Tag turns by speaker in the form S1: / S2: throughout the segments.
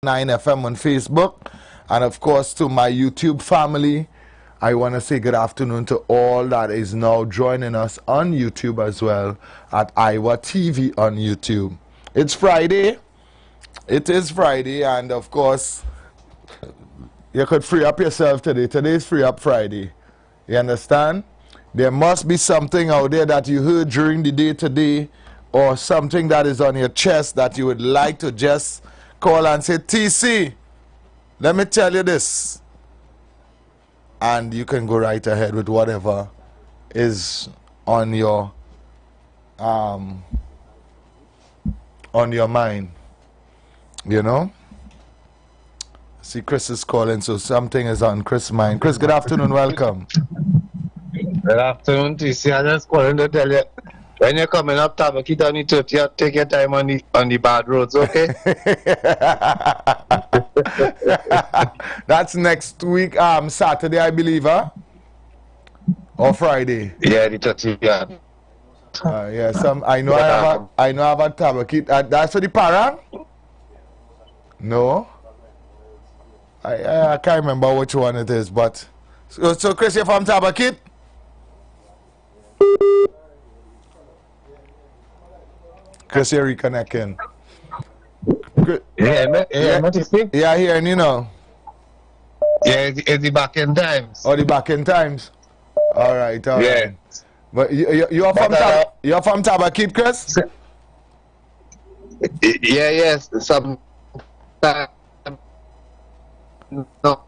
S1: 9 FM on Facebook, and of course to my YouTube family. I want to say good afternoon to all that is now joining us on YouTube as well at IWER TV on YouTube. It's Friday. It is Friday, and of course you could free up yourself today. Today is Free Up Friday. You understand? There must be something out there that you heard during the day today, or something that is on your chest that you would like to just call and say, TC, let me tell you this. And you can go right ahead with whatever is on your mind. You know? See, Chris is calling, so something is on Chris' mind. Chris, good afternoon, welcome.
S2: Good afternoon, TC. I just calling to tell you, when you're coming up, Tabakit on the 30th, take your time on the bad roads, okay?
S1: That's next week, Saturday, I believe, huh? Or Friday?
S2: Yeah, the 30th.
S1: Yeah, I know I have a Tabakit. That's for the parang? No? I can't remember which one it is, but so Chris, you're from Tabakit? Chris, you're reconnecting. Yeah, here, and you know.
S2: Yeah, it's the back end times.
S1: Oh, the back end times. All right, all
S2: yeah.
S1: right. But you're from Tabakit, Chris?
S2: Yeah, yes. Some. No,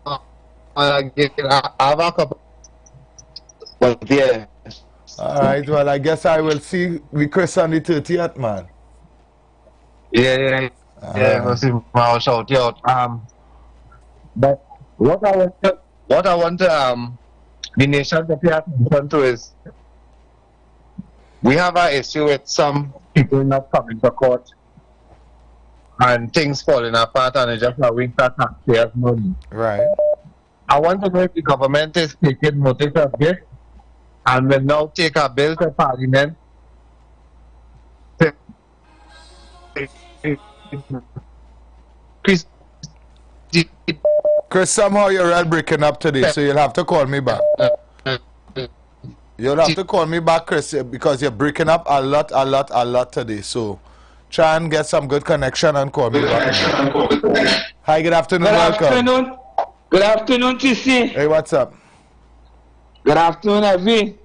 S2: I have a couple. But yeah.
S1: All right. Well, I guess I will see with Chris on the 30th, man.
S2: Yeah. We'll see. I'll shout you out. But what I want the nation to pay attention to is we have an issue with some people not coming to court and things falling apart, and it's just a waste of taxpayers' money.
S1: Right.
S2: I want to know if the government is taking notice of this and will now take a bill to Parliament.
S1: Chris, somehow you're all breaking up today, so you'll have to call me back. You'll have to call me back, Chris, because you're breaking up a lot today. So try and get some good connection and call me back. Hi, good afternoon, welcome.
S3: Good afternoon, TC.
S1: Hey, what's up?
S3: Good afternoon, Avi.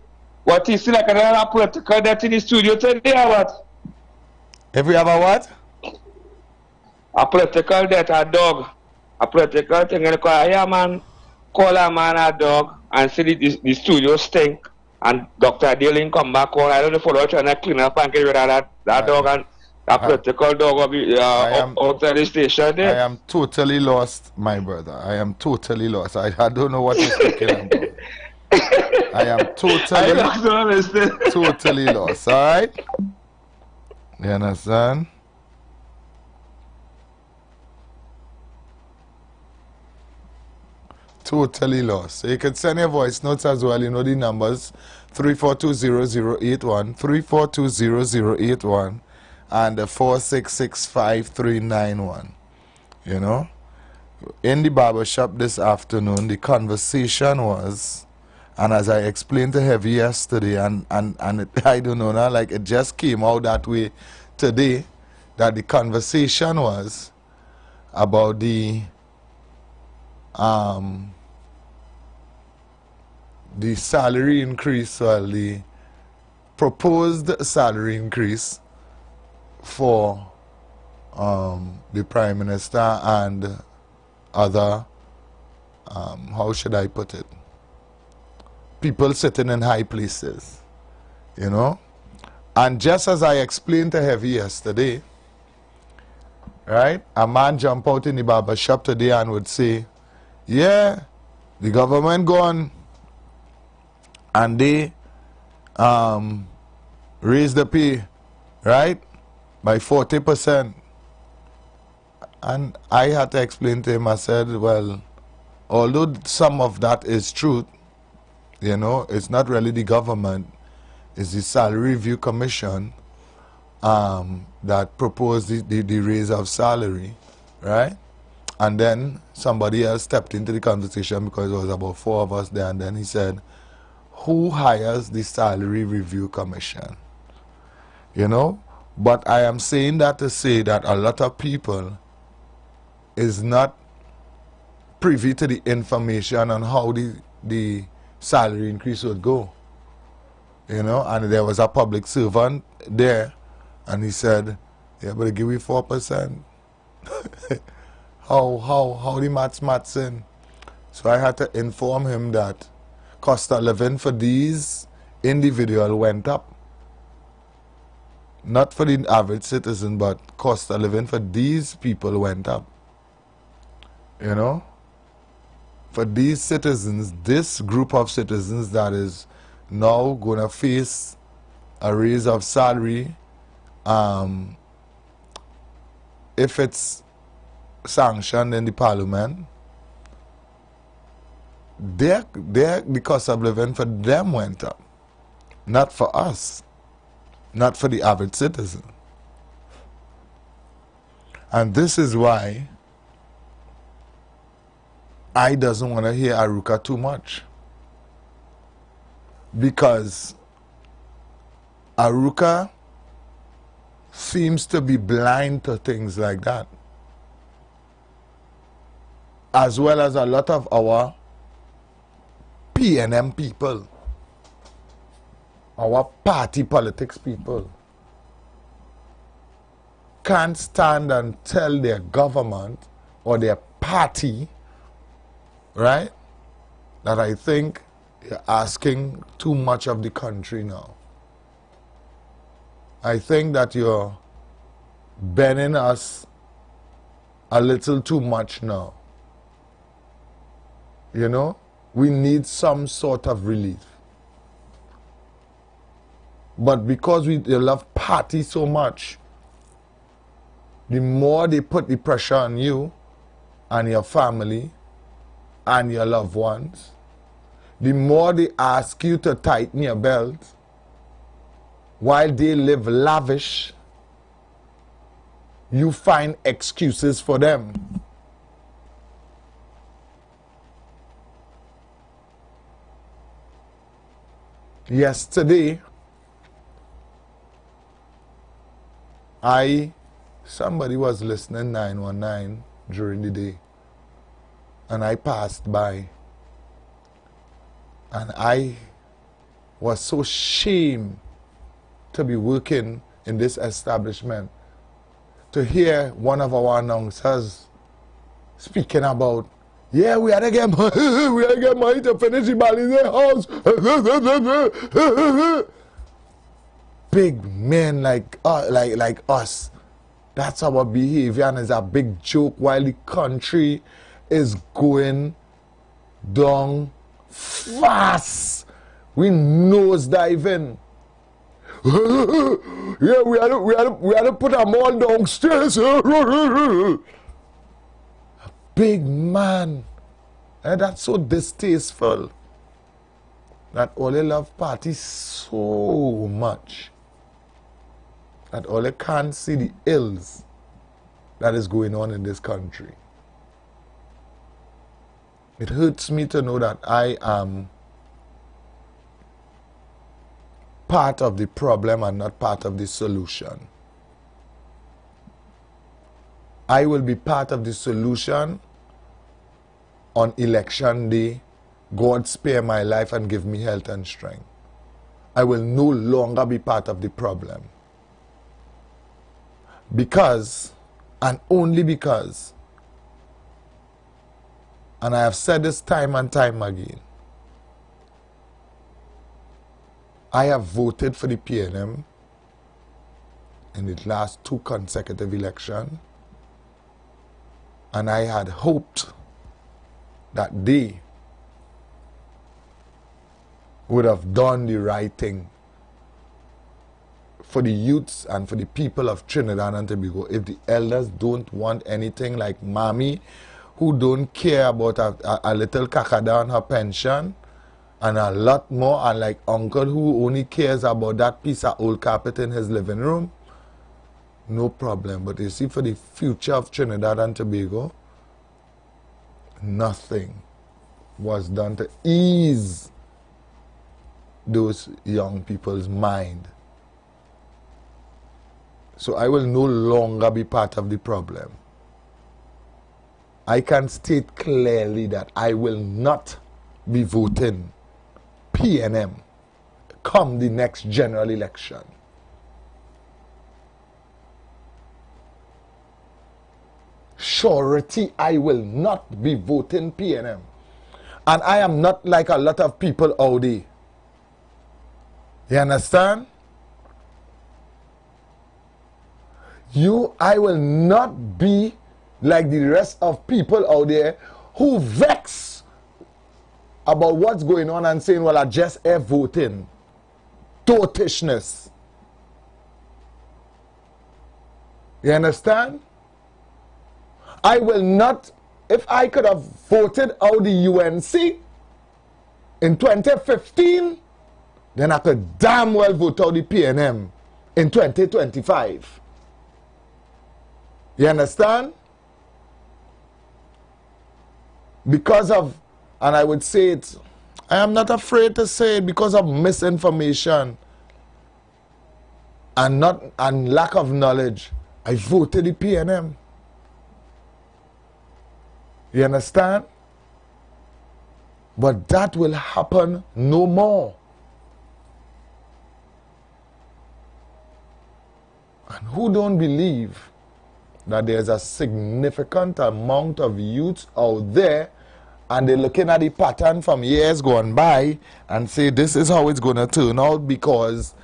S3: What is like a protocol that in the studio today or what?
S1: If we have a what?
S3: A protocol that a dog. A protocol thing and call a man a dog and say the studio stink and Dr. Dealing come back on. I don't know for what trying to clean up and get rid of that dog and a protocol dog will be outside the station there.
S1: I am totally lost, my brother. I am totally lost. I don't know what you're talking about. I am totally lost, alright? You understand? Totally lost. So you can send your voice notes as well. You know the numbers 3420081, 3420081, and 4665391. You know? In the barber shop this afternoon, the conversation was, and as I explained to Heavy yesterday, and I don't know now, like it just came out that way today, that the conversation was about the salary increase, well, the proposed salary increase for the Prime Minister and other, how should I put it, people sitting in high places, you know. And just as I explained to Heavy yesterday, right, a man jump out in the barber shop today and would say, yeah, the government gone and they raised the pay, right, by 40%. And I had to explain to him, I said, well, although some of that is truth, you know, it's not really the government, it's the Salary Review Commission that proposed the raise of salary, right? And then somebody else stepped into the conversation because there was about 4 of us there, and then he said, who hires the salary review commission? You know? But I am saying that to say that a lot of people is not privy to the information on how the salary increase would go. You know, and there was a public servant there, and he said, yeah, but give me 4%. How the maths in? So I had to inform him that cost of living for these individuals went up. Not for the average citizen, but cost of living for these people went up. You know? For these citizens, this group of citizens that is now going to face a raise of salary, if it's sanctioned in the parliament, the cost of living for them went up. Not for us. Not for the average citizen. And this is why I doesn't want to hear Aruka too much. Because Aruka seems to be blind to things like that. As well as a lot of our PNM people. Our party politics people can't stand and tell their government or their party, right, that I think you're asking too much of the country now. I think that you're bending us a little too much now. You know, we need some sort of relief. But because they love party so much, the more they put the pressure on you and your family and your loved ones, the more they ask you to tighten your belt while they live lavish, you find excuses for them. Yesterday, somebody was listening 919 during the day, and I passed by, and I was so ashamed to be working in this establishment, to hear one of our announcers speaking about, yeah, we had to get money, we had to get money to finish the Balize house. Big men like us, that's our behavior, and it's a big joke while the country is going down fast. We nose diving. Yeah, we had to put them all downstairs. A big man, and that's so distasteful. That all they love party so much that all they can't see the ills that is going on in this country. It hurts me to know that I am part of the problem and not part of the solution. I will be part of the solution on election day. God spare my life and give me health and strength. I will no longer be part of the problem. Because, and only because, and I have said this time and time again, I have voted for the PNM in the last 2 consecutive elections, and I had hoped that they would have done the right thing for the youths and for the people of Trinidad and Tobago. If the elders don't want anything like Mommy, who don't care about a little kakada on her pension, and a lot more, and like Uncle who only cares about that piece of old carpet in his living room, no problem. But you see, for the future of Trinidad and Tobago, nothing was done to ease those young people's mind. So I will no longer be part of the problem. I can state clearly that I will not be voting PNM come the next general election. Surety, I will not be voting PNM. And I am not like a lot of people out there. You understand? I will not be like the rest of people out there who vex about what's going on and saying, well, I just air voting. Totishness. You understand? I will not, if I could have voted out the UNC in 2015, then I could damn well vote out the PNM in 2025. You understand? Because of, and I would say it, I am not afraid to say it, because of misinformation and lack of knowledge, I voted the PNM. You understand? But that will happen no more. And who don't believe that there's a significant amount of youths out there and they're looking at the pattern from years gone by and say this is how it's going to turn out, because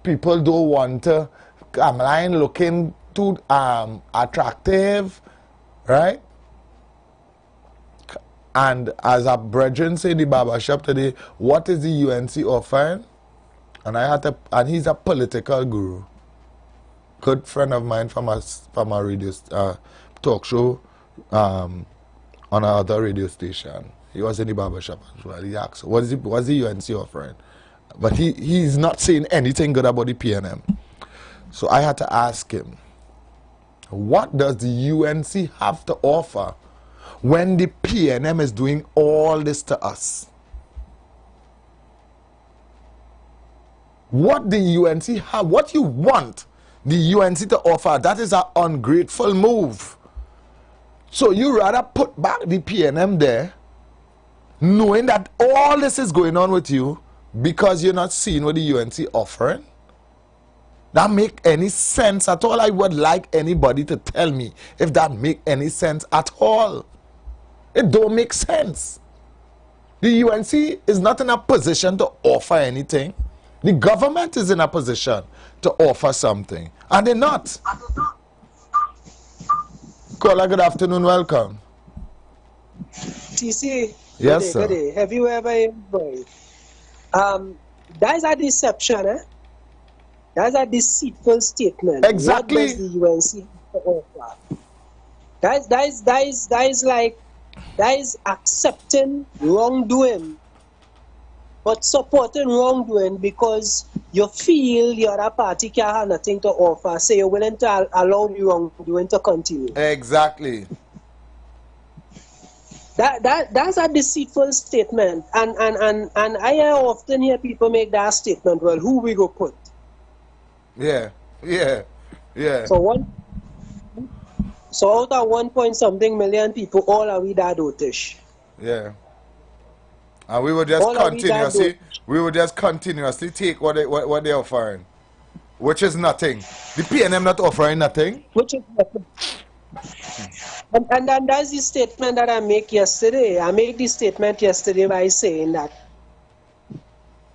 S1: people don't want to come line looking too attractive, right? And as a brethren say in the barber shop today, what is the UNC offering? And he's a political guru. Good friend of mine from a radio talk show on another radio station. He was in the barber shop as well. He asked, what's the UNC offering? But he's not saying anything good about the PNM. So I had to ask him, what does the UNC have to offer when the PNM is doing all this to us? What the UNC have, what you want the UNC to offer, that is an ungrateful move. So you rather put back the PNM there, knowing that all this is going on with you because you're not seeing what the UNC offering? That make any sense at all? I would like anybody to tell me if that make any sense at all. It don't make sense. The UNC is not in a position to offer anything. The government is in a position to offer something, and they're not. Caller, good afternoon, welcome.
S4: TC,
S1: yes, sir.
S4: Good day. Have you ever boy? That's a deception, eh? That's a deceitful statement.
S1: Exactly.
S4: What does the UNC offer? That is accepting wrongdoing, but supporting wrongdoing because you feel the other party can't have nothing to offer, so you're willing to allow the wrongdoing to continue.
S1: Exactly.
S4: That's a deceitful statement, and I often hear people make that statement. Well, who we go put?
S1: Yeah.
S4: So out of 1 point something million people, all are we that dotish?
S1: Yeah. And we would just continuously take what they're offering, which is nothing. The PNM not offering nothing.
S4: Which is nothing. And that's the statement that I make yesterday. I made this statement yesterday by saying that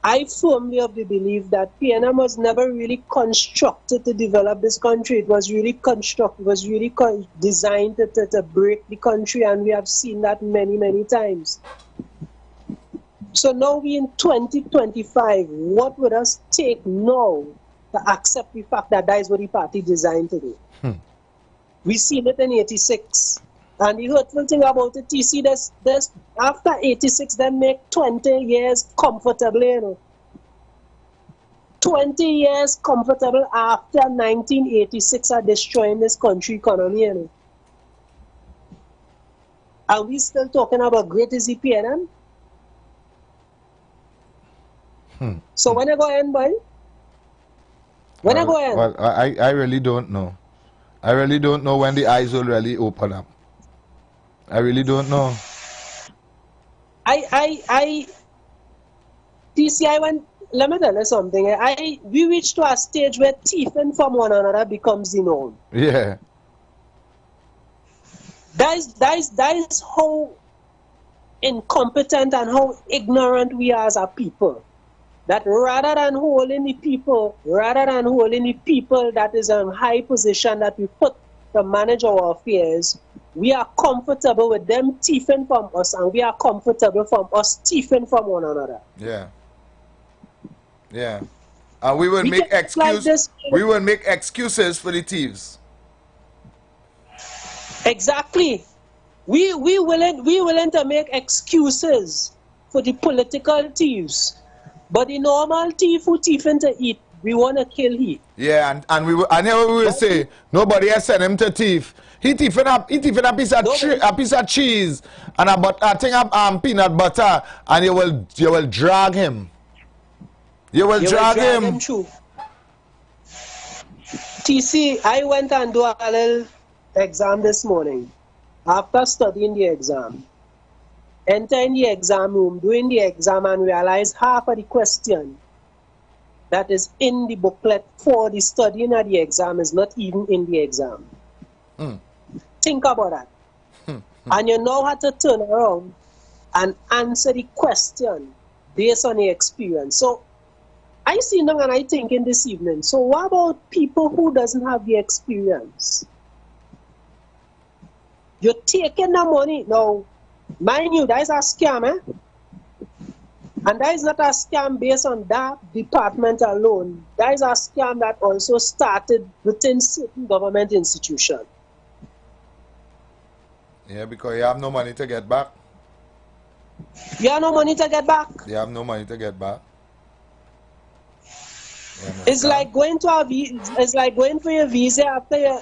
S4: I firmly of the belief that PNM was never really constructed to develop this country. It was really designed to break the country, and we have seen that many, many times. So now we in 2025, what would us take now to accept the fact that that is what the party designed to do? We seen it in 86. And the hurtful thing about it, you see, there's after 86, they make 20 years comfortably, you know. 20 years comfortable after 1986 are destroying this country economy, you know. Are we still talking about great is the PNM? So when I go in, boy? When I go in?
S1: Well, I really don't know. I really don't know when the eyes will really open up. I really don't know.
S4: TCI, let me tell you something. We reach to a stage where thieving from one another becomes the norm.
S1: Yeah.
S4: That is how incompetent and how ignorant we are as a people. That rather than holding the people that is in high position that we put to manage our affairs, we are comfortable with them thieving from us, and we are comfortable from us thieving from one another.
S1: Yeah. Yeah. And we will make excuses. We will make excuses for the thieves.
S4: Exactly. We willing to make excuses for the political thieves. But the normal thief who thieving to eat, we want to kill he.
S1: Yeah, and we will say nobody has sent him to thief. He thieving up a piece of cheese and a thing of peanut butter, and you will drag him. You will drag him.
S4: True. TC, I went and do a little exam this morning. After studying the exam, entering the exam room, doing the exam, and realize half of the question that is in the booklet for the studying of the exam is not even in the exam. Think about that. And you know how to turn around and answer the question based on the experience. So I see now and I thinking this evening, so what about people who doesn't have the experience? You're taking the money. Now, mind you, that is a scam, eh? And that is not a scam based on that department alone. That is a scam that also started within certain government institutions.
S1: Yeah, because you have no money to get back.
S4: You have no money to get back.
S1: You have no money to get back.
S4: It's like going to it's like going for your visa after you.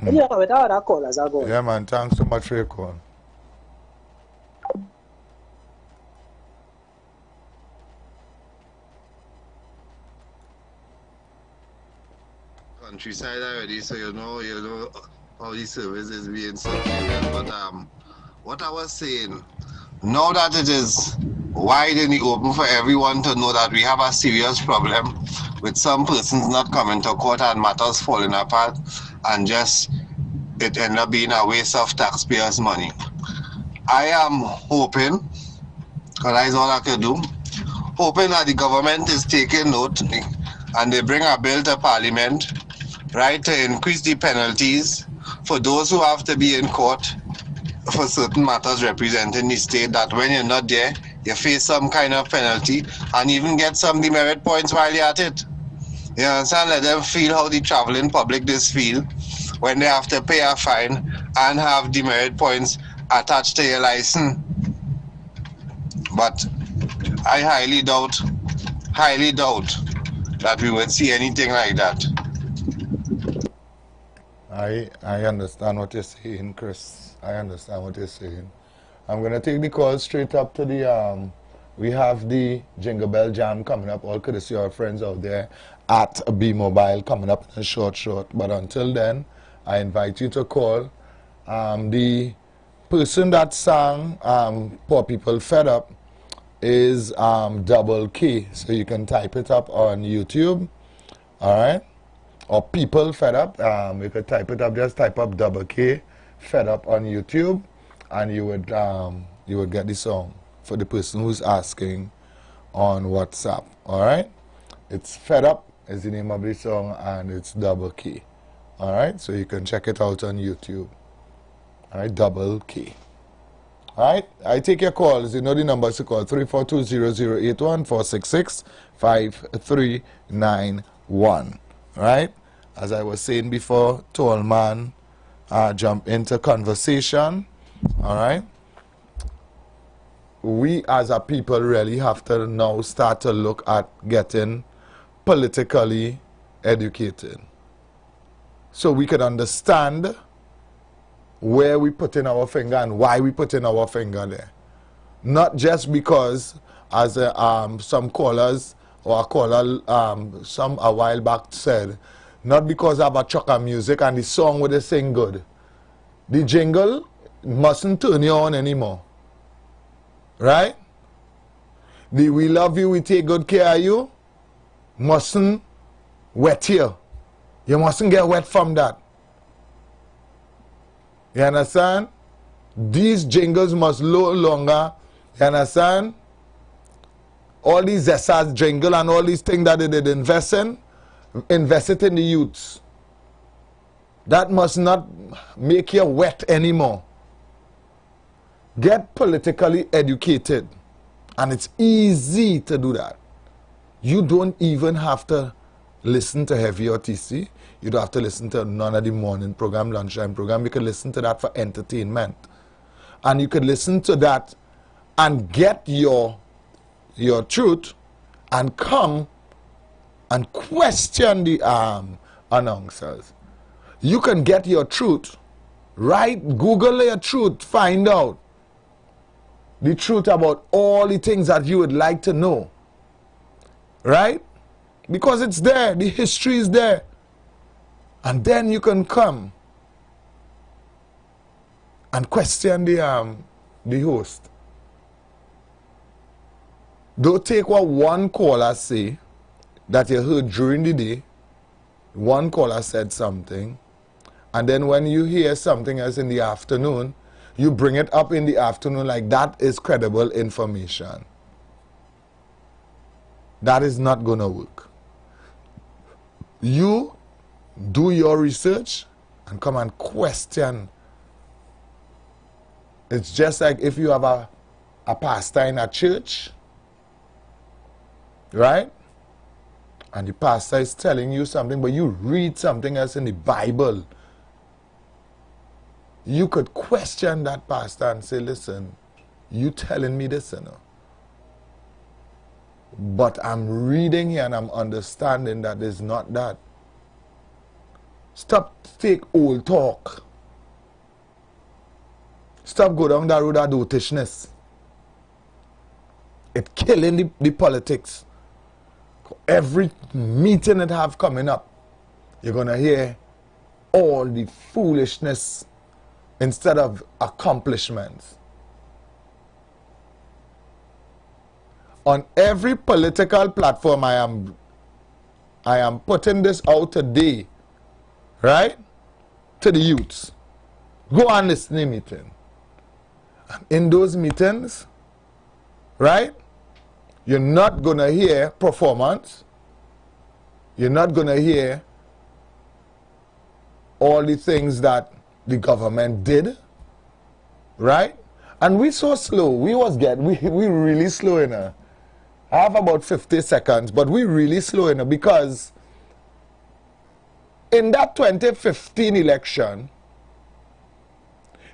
S4: Yeah, without that call as I go.
S1: Yeah, man. Thanks so much for your call.
S5: Countryside already, so you know how the service is being superior. But what I was saying, now that it is wide in the open for everyone to know that we have a serious problem with some persons not coming to court and matters falling apart, and just it end up being a waste of taxpayers' money. I am hoping, because that's all I can do, hoping that the government is taking note and they bring a bill to Parliament, right, to increase the penalties for those who have to be in court for certain matters representing the state, that when you're not there, you face some kind of penalty and even get some demerit points while you're at it. You understand? Let them feel how the traveling public feel when they have to pay a fine and have demerit points attached to your license. But I highly doubt that we would see anything like that.
S1: I understand what you're saying, Chris. I understand what you're saying. I'm going to take the call straight up to the, we have the Jingle Bell Jam coming up, all courtesy of our friends out there at B Mobile coming up in a short. But until then, I invite you to call. The person that sang Poor People Fed Up is Double K. So you can type it up on YouTube, all right? Or People Fed Up. You could type it up, just type up Double K Fed Up on YouTube, and you would get the song for the person who's asking on WhatsApp, all right? It's Fed Up is the name of the song, and it's Double K, all right? So you can check it out on YouTube, all right? Double K. All right, I take your calls. You know the numbers to call: 342-0081, 466-5391. All right, as I was saying before, tall man jump into conversation. All right, we as a people really have to now start to look at getting politically educated, so we can understand where we put in our finger and why we put in our finger there. Not just because, as some callers or a caller some a while back said, not because I have a truck of music and the song would they sing good. The jingle mustn't turn you on anymore. Right? The we love you, we take good care of you mustn't wet you. You mustn't get wet from that. You understand? These jingles must no longer, you understand? All these SRs jingle and all these things that they did invest it in the youths. That must not make you wet anymore. Get politically educated. And it's easy to do that. You don't even have to listen to Heavy or TC. You don't have to listen to none of the morning program, lunchtime program. You can listen to that for entertainment. And you can listen to that and get your truth and come and question the announcers. You can get your truth, right? Google your truth, find out the truth about all the things that you would like to know, right? Because it's there, the history is there. And then you can come and question the host. Don't take what one caller say that you heard during the day. One caller said something, and then when you hear something else in the afternoon, you bring it up in the afternoon like that is credible information. That is not going to work. You do your research and come and question. It's just like if you have a pastor in a church, right? And the pastor is telling you something, but you read something else in the Bible. You could question that pastor and say, listen, you telling me this, you know. But I'm reading here and I'm understanding that it's not that. Stop take old talk. Stop go down that road of dotishness. It's killing the politics. Every meeting that have coming up, you're going to hear all the foolishness instead of accomplishments. On every political platform I am putting this out today, right? To the youths. Go on listening meeting. And in those meetings, right? You're not going to hear performance. You're not going to hear all the things that the government did, right? And we so slow. We really slow enough. I have about 50 seconds, but we really slow enough because in that 2015 election,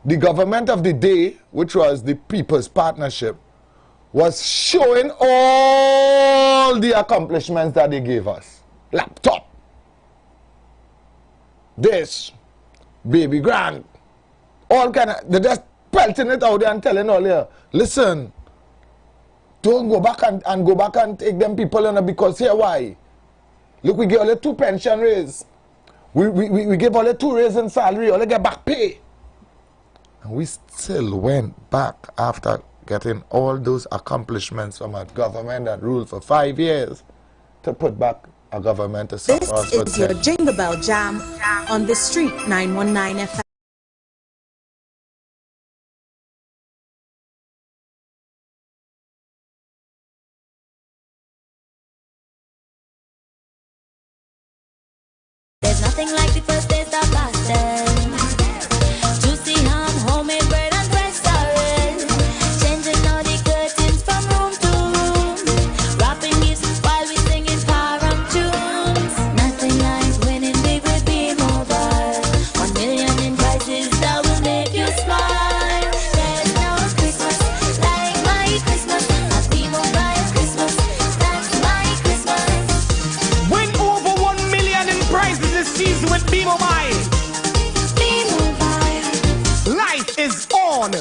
S1: the government of the day, which was the People's Partnership, was showing all the accomplishments that they gave us. Laptop, this, baby grant, all kind of, they're just pelting it out there and telling all here, listen, don't go back and go back and take them people in because here why? Look, we give all the 2 pension raise. We give all the 2 raise in salary, all they get back pay. And we still went back after getting all those accomplishments from a government that ruled for 5 years to put back a government to suffer us for 10.
S6: This is your Jingle Bell Jam on the Street 919 FM.
S7: There's nothing like the first taste of pasta. Juicy ham, homemade bread and restaurant. Changing all the curtains from room to room. Wrapping gifts while we singing param tunes. Nothing like winning big with B-Mobile. 1 million in
S8: on.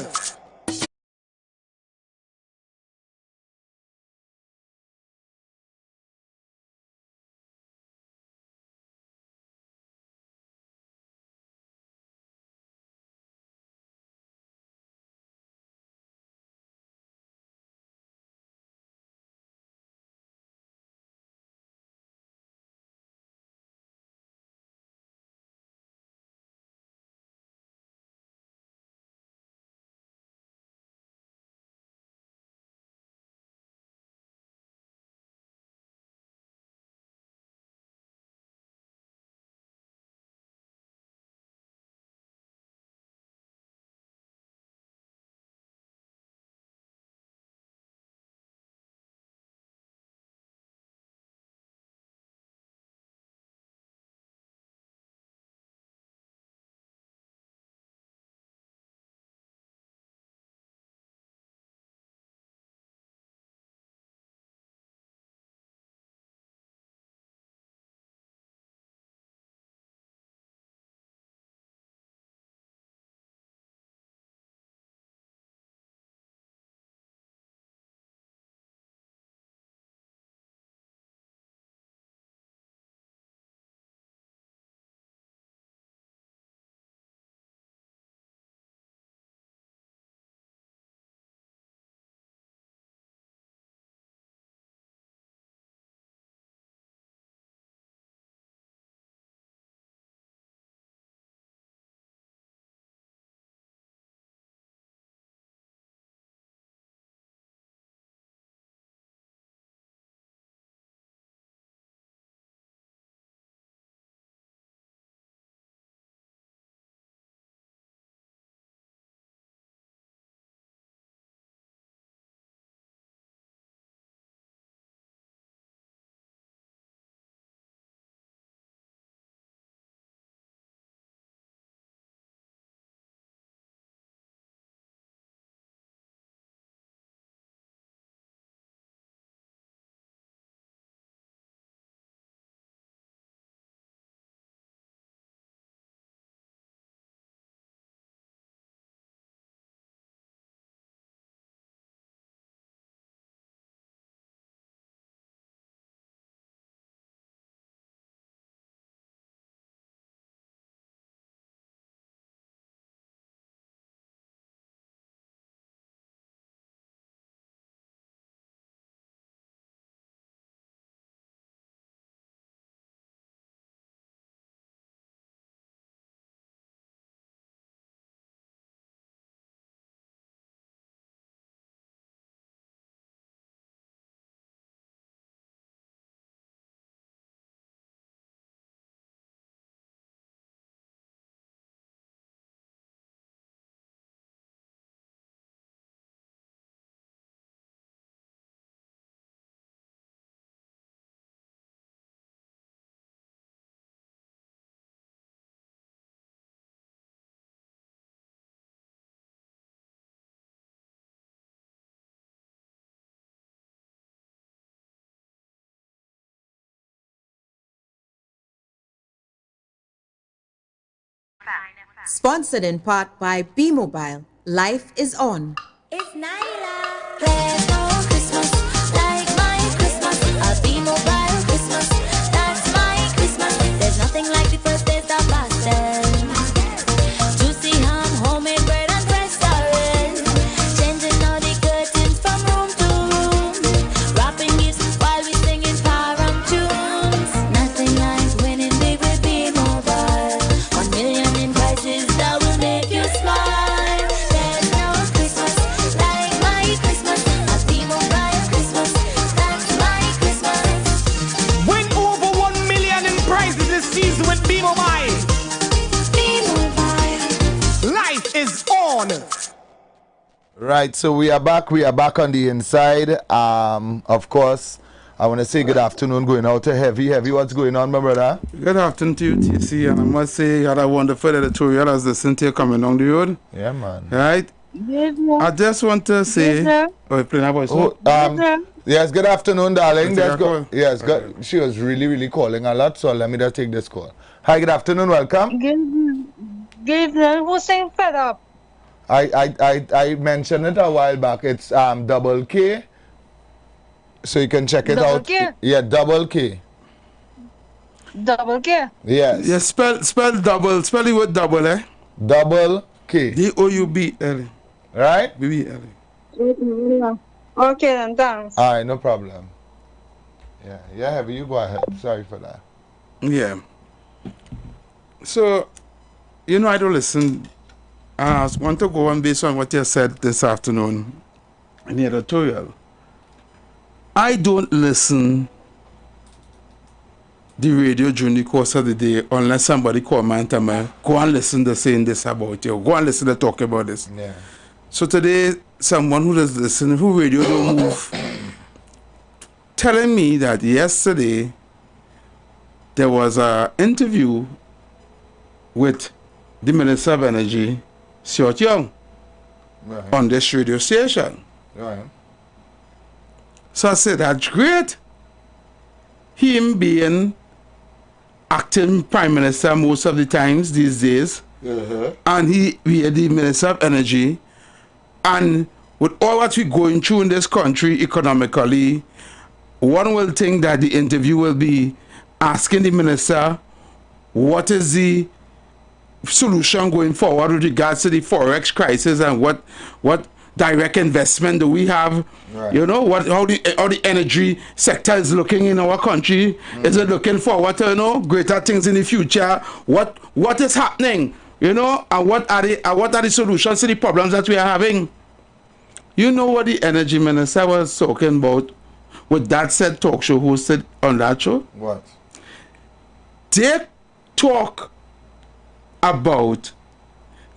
S6: Sponsored in part by B-Mobile. Life is on.
S7: It's Nyla. There's no Christmas like my Christmas. A B-Mobile Christmas. That's my Christmas. There's nothing like the first taste of pastel. Juicy ham, homemade bread and fresh orange. Changing all the curtains from room to room. Wrapping gifts while we singing foreign tunes. Nothing like winning big with B-Mobile. 1 million in prizes that will make you smile. There's no Christmas like my Christmas. A B-Mobile Christmas. That's my Christmas.
S8: Win over 1 million in prizes this season with B-Mobile.
S7: B-Mobile.
S8: Life is on.
S1: Right, so we are back. We are back on the inside. Of course, I want to say good afternoon going out to Heavy. Heavy, what's going on, my brother?
S9: Good afternoon to you, TC, and I must say you had a wonderful editorial as the Cynthia coming down the road.
S1: Yeah, man.
S9: Right? I just want to say... Oh, playing her voice.
S1: Yes, good afternoon, darling.
S9: Take
S1: Let's
S9: a
S1: go.
S9: call.
S1: Yes, good. She was really calling a lot, so let me just take this call. Hi, good afternoon, welcome.
S10: Good evening. Who's saying fed up?
S1: I mentioned it a while back. It's double K. So you can check it
S10: Double
S1: out.
S10: K?
S1: Yeah, double K.
S10: Double K?
S1: Yes.
S9: Yeah, spell double. Spell the word double, eh?
S1: Double K.
S9: DOUBL.
S1: Right?
S9: BBL.
S10: Okay, then, thanks.
S1: All right, no problem. Yeah, Heavy, you go ahead. Sorry for that.
S9: Yeah. So, you know, I don't listen. I want to go on based on what you said this afternoon in the editorial. I don't listen the radio during the course of the day unless somebody call me and tell me, go and listen to saying this about you. Go and listen to talk about this.
S1: Yeah.
S9: So today, someone who does listen, who radio don't move, telling me that yesterday there was an interview with the Minister of Energy, Siot Young,
S1: Right.
S9: on this radio station.
S1: Right.
S9: So I said, that's great. Him being acting Prime Minister most of the times these days, and he the Minister of Energy, and with all what we're going through in this country economically, one will think that the interview will be asking the minister what is the solution going forward with regards to the forex crisis and what direct investment do we have,
S1: right.
S9: You know, how the energy sector is looking in our country. Is it looking forward to, you know, greater things in the future? What is happening, you know, and what are the solutions to the problems that we are having? You know what the energy minister was talking about with that said talk show hosted on that show?
S1: What?
S9: They talk about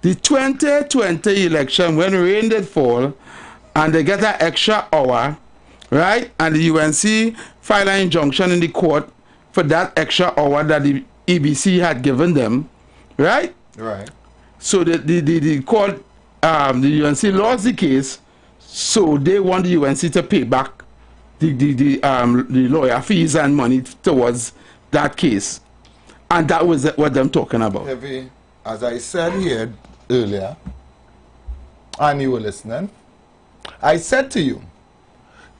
S9: the 2020 election when rain did fall and they get an extra hour, right? And the UNC filed an injunction in the court for that extra hour that the EBC had given them, right?
S1: Right.
S9: So the court, the UNC lost the case, so they want the UNC to pay back the lawyer fees and money towards that case. And that was what I'm talking about.
S1: Heavy, as I said here earlier, and you were listening, I said to you,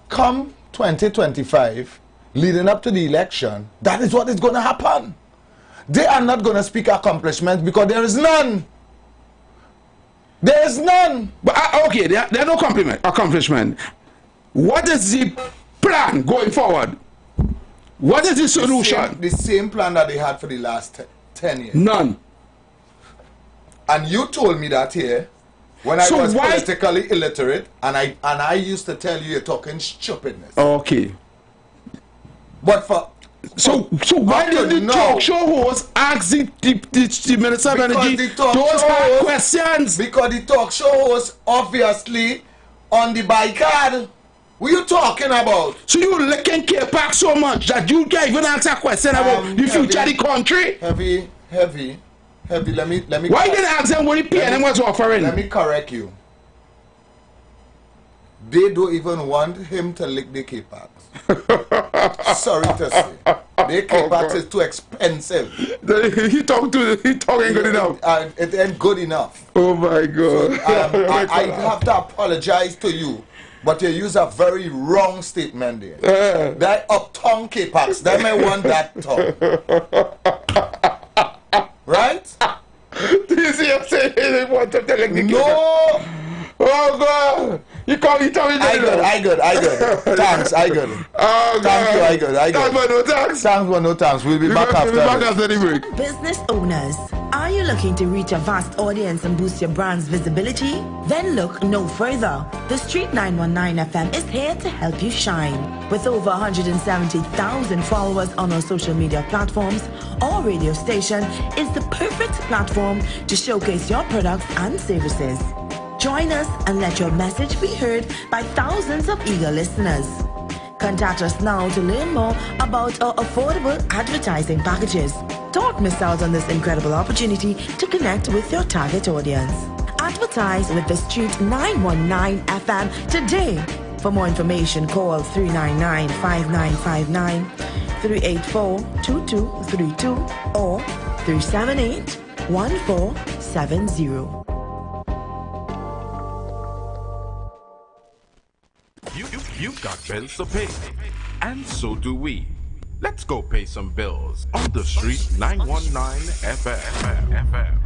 S1: come 2025, leading up to the election, that is what is going to happen. They are not going to speak accomplishments because there is none. There is none.
S9: But okay, there are no accomplishment. What is the plan going forward? What is the solution?
S1: The same plan that they had for the last 10 years.
S9: None.
S1: And you told me that here when I was politically illiterate, and I used to tell you you're talking stupidness.
S9: Okay.
S1: But
S9: so why did the talk show host ask the Minister of Energy those hard questions?
S1: Because the talk show host obviously on the barricade. What are you talking about?
S9: So you licking K-Pack so much that you can't even answer a question about the future of the country?
S1: Heavy. Let me.
S9: Why didn't ask them what the PNM was offering?
S1: Let me correct you. They don't even want him to lick the K-Packs. Sorry to say. The K-Packs is too expensive.
S9: He talking good enough.
S1: It ain't good enough.
S9: Oh my God.
S1: So, I have to apologize to you. But you use a very wrong statement there. That uptown K-Packs, they may want that tongue. Right?
S9: Do you see him saying they want to lick the
S1: No!
S9: Oh God! You call me Tommy.
S1: I good. Thanks, I good.
S9: Oh God!
S1: Thank you, I good.
S9: Thanks for no thanks.
S1: Thanks for no thanks. We'll be back after
S9: the break.
S6: Business owners, are you looking to reach a vast audience and boost your brand's visibility? Then look no further. The Street 919 FM is here to help you shine. With over 170,000 followers on our social media platforms, our radio station is the perfect platform to showcase your products and services. Join us and let your message be heard by thousands of eager listeners. Contact us now to learn more about our affordable advertising packages. Don't miss out on this incredible opportunity to connect with your target audience. Advertise with the Street 919 FM today. For more information, call 399-5959, 384-2232 or 378-1470.
S11: You've got bills to pay, and so do we. Let's go pay some bills on the street 919 FM.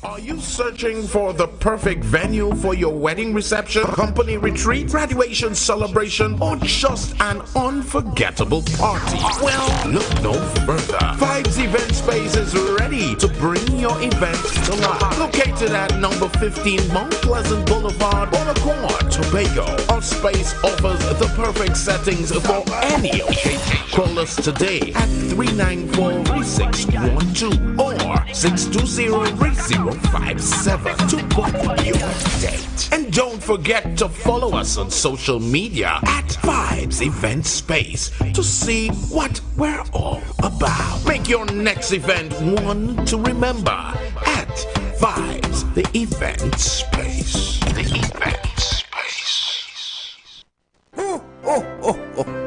S11: Are you searching for the perfect venue for your wedding reception, company retreat, graduation celebration, or just an unforgettable party? Well, look no further. Vibes Event Space is ready to bring your events to life. Located at number 15 Mount Pleasant Boulevard, Bonaccord, Tobago. Our space offers the perfect settings for any occasion. Call us today at 394-3612 or 620-3057 to book your date. And don't forget to follow us on social media at Vibes Event Space to see what we're all about. Make your next event one to remember at Vibes the Event Space. The Event Space.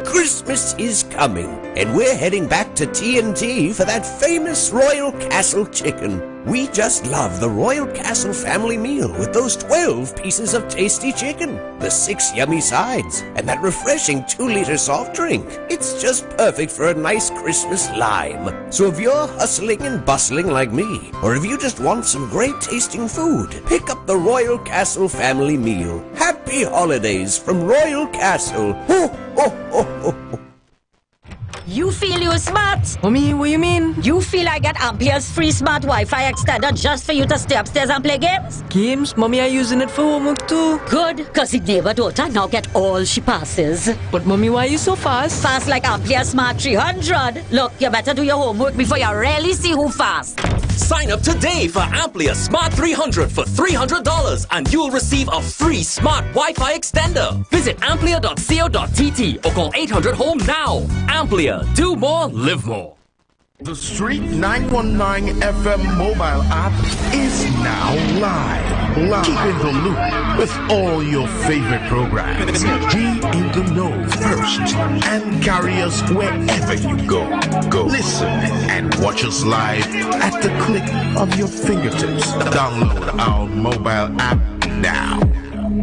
S12: Christmas is coming, and we're heading back to T&T for that famous Royal Castle chicken. We just love the Royal Castle family meal with those 12 pieces of tasty chicken, the 6 yummy sides, and that refreshing 2-liter soft drink. It's just perfect for a nice Christmas lime. So if you're hustling and bustling like me, or if you just want some great tasting food, pick up the Royal Castle family meal. Happy holidays from Royal Castle. Ho, ho, ho, ho, ho.
S13: You feel you're smart?
S10: Mommy, what you mean?
S13: You feel I get Amplia's free smart Wi-Fi extender just for you to stay upstairs and play games?
S10: Games? Mommy, I'm using it for homework too.
S13: Good, because the neighbor daughter now get all she passes.
S10: But Mommy, why are you so fast?
S13: Fast like Amplia Smart 300. Look, you better do your homework before you really see who fast.
S14: Sign up today for Amplia Smart 300 for $300 and you'll receive a free smart Wi-Fi extender. Visit amplia.co.tt or call 800-HOME now. Amplia, do more, live more.
S11: The Street 919 FM mobile app is now live. Keep in the loop with all your favorite programs. Be in the know first and carry us wherever you go. Listen and watch us live at the click of your fingertips. Download our mobile app now.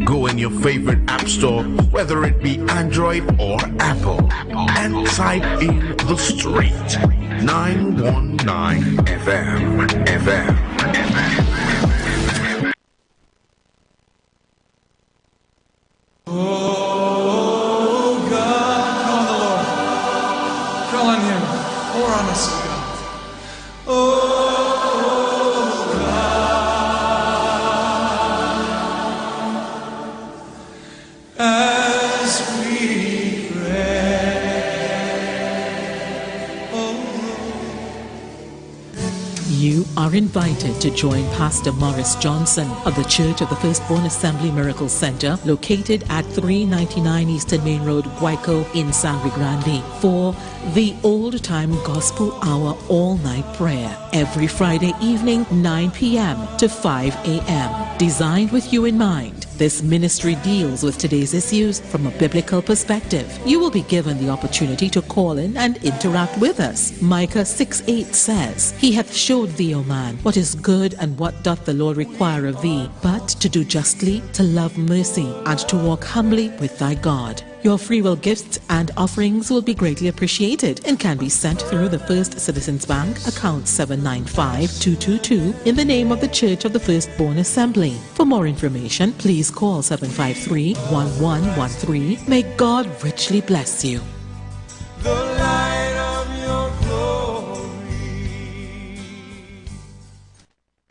S11: Go in your favorite app store, whether it be Android or Apple, and type in The Street 919 FM.
S15: Oh God, call on the Lord. Call on Him. Pour on us, God. Oh God, as we pray. Oh.
S16: You are invited to join Pastor Morris Johnson of the Church of the Firstborn Assembly Miracle Center, located at 399 Eastern Main Road, Guayco in Sangre Grande, for the Old Time Gospel Hour all-night prayer every Friday evening, 9 p.m. to 5 a.m. Designed with you in mind, this ministry deals with today's issues from a biblical perspective. You will be given the opportunity to call in and interact with us. Micah 6:8 says, He hath showed thee, O man, what is good and what doth the Lord require of thee, but to do justly, to love mercy, and to walk humbly with thy God. Your free will gifts and offerings will be greatly appreciated and can be sent through the First Citizens Bank, account 795-222, in the name of the Church of the Firstborn Assembly. For more information, please call 753-1113. May God richly bless you.
S15: The light of your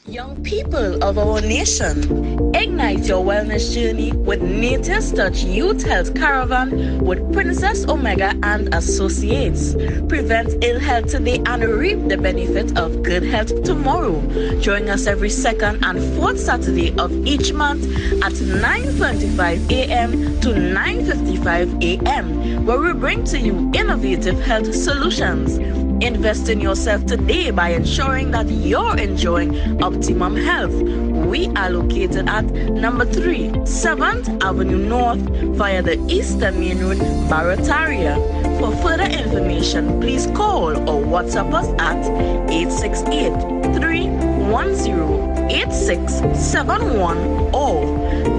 S17: Young people of our nation, ignite your wellness journey with Nature's Touch Youth Health Caravan with Princess Omega and Associates. Prevent ill health today and reap the benefit of good health tomorrow. Join us every second and fourth Saturday of each month at 9:25 a.m. to 9:55 a.m., where we bring to you innovative health solutions. Invest in yourself today by ensuring that you're enjoying optimum health. We are located at number 3, 7th Avenue North via the Eastern Main Road, Barataria. For further information, please call or WhatsApp us at 868-310 8671 or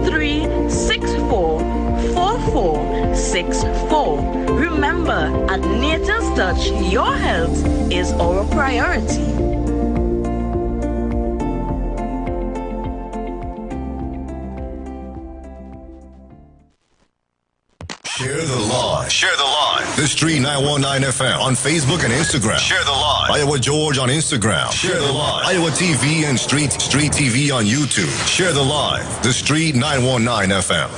S17: 364-4464. Remember, at Nature's Touch, your health is our priority.
S18: Share the live. Share the live. The Street 919 FM on Facebook and Instagram. Share the live. Iowa George on Instagram. Share the live. Iowa TV and Street TV on YouTube. Share the live. The Street 919 FM.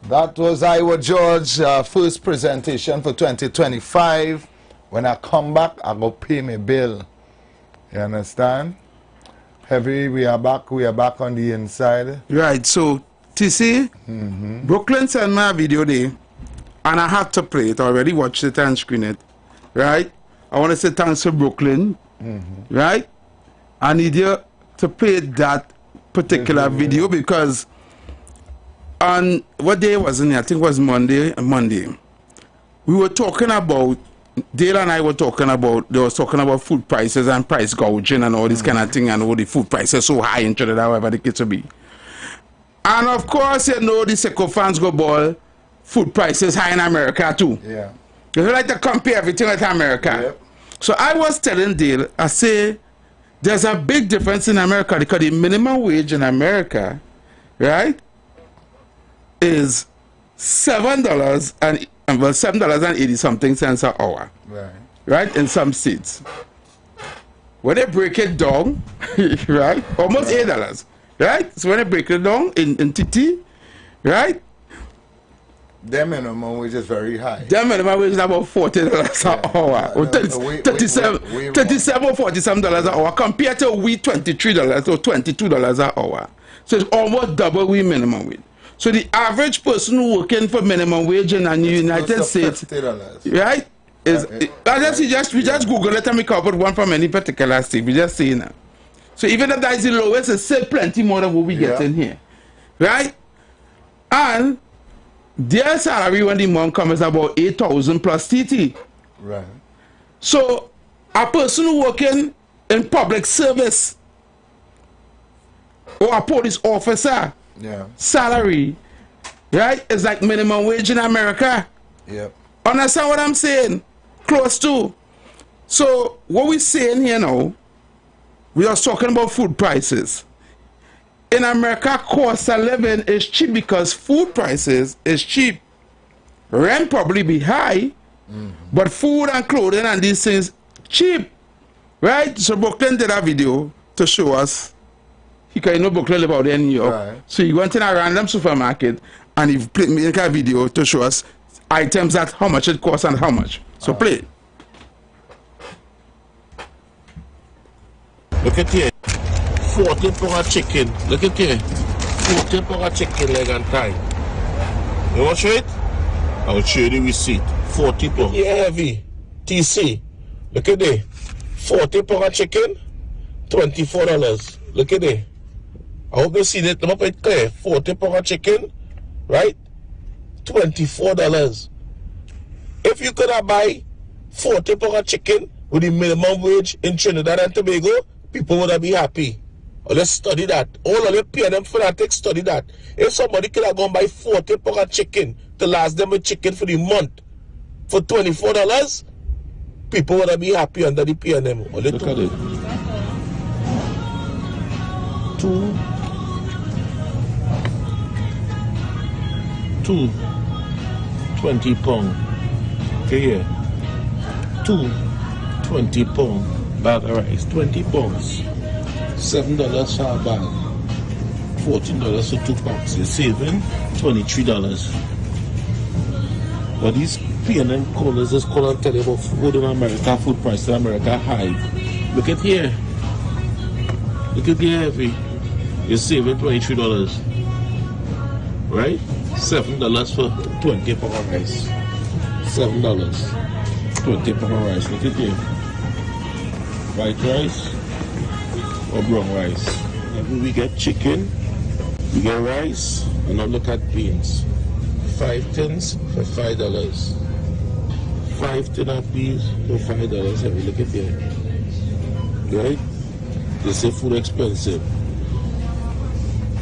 S1: That was IWER George first presentation for 2025. When I come back, I go pay my bill. You understand? Heavy, we are back on the inside.
S9: Right, so TC, Brooklyn sent me a video there, and I had to play it. I already watched it and screen it. Right? I want to say thanks to Brooklyn. Right? I need you to play that particular video because on what day was it? I think it was Monday. We were talking about, Dale and I were talking about, they was talking about food prices and price gouging and all this kind of thing, and all the food prices so high in Trinidad, however the case will be. And of course, you know, the sycophants go ball, food prices high in America too.
S1: Yeah.
S9: You like to compare everything with America.
S1: Yep.
S9: So I was telling Dale, I say, there's a big difference in America because the minimum wage in America, right, is $7 and $7.80 something cents an hour.
S1: Right.
S9: Right, in some states. when they break it down, right? Almost $8, right? So when they break it down in TT, right?
S1: Their minimum wage is very high.
S9: Their minimum wage is about $40 an hour. Or 37 or $47 an hour compared to we $23 or $22 an hour. So it's almost double we minimum wage. So the average person working for minimum wage in the United States, right? Is we just Google it and we come up with one from any particular state. We just saying that. So even if that is the lowest, it's still plenty more than what we get in here, right? And their salary when the month comes is about 8,000 plus TT.
S1: Right.
S9: So a person working in public service or a police officer salary, right, is like minimum wage in America.
S1: Yep.
S9: Understand what I'm saying? Close to. So what we're saying here now, we are talking about food prices. In America, cost of living is cheap because food prices is cheap. Rent probably be high, but food and clothing and these things cheap, right? So Brooklyn did a video to show us. You know Brooklyn live out there in New York. Right. So you went in a random supermarket and you make a video to show us items that how much it costs and how much. So play.
S19: Look at here. 40 pound chicken. Look at here. 40 pound chicken leg and thigh. You want to show it? I'll show you the receipt. 40 pound. Yeah, heavy. TC. Look at there. 40 pound chicken. $24. Look at there. I hope you see that. Let me put it clear. 40 pound chicken. Right? $24. If you could have buy 40 pound chicken with the minimum wage in Trinidad and Tobago, people would have be happy. Or let's study that. All of the PNM fanatics study that. If somebody could have gone buy 40 pound chicken to last them a chicken for the month for $24, people would have be happy under the PNM. Look at it. 20 pound. Okay, here. 20 pound bag of rice. 20 pounds. $7 for a bag. $14 for 2 packs. You're saving $23. But these PNM callers just call and tell you about food in America, food prices in America high. Look at here. Look at here, heavy. You're saving $23. Right? $7 for 20 pound of rice. $7. 20 pound of rice. Look at here. White rice or brown rice. Every we get chicken, we get rice, and now look at beans. 5 tins for $5. 5 tin of beans for $5. Every look at here. Right? They say food expensive.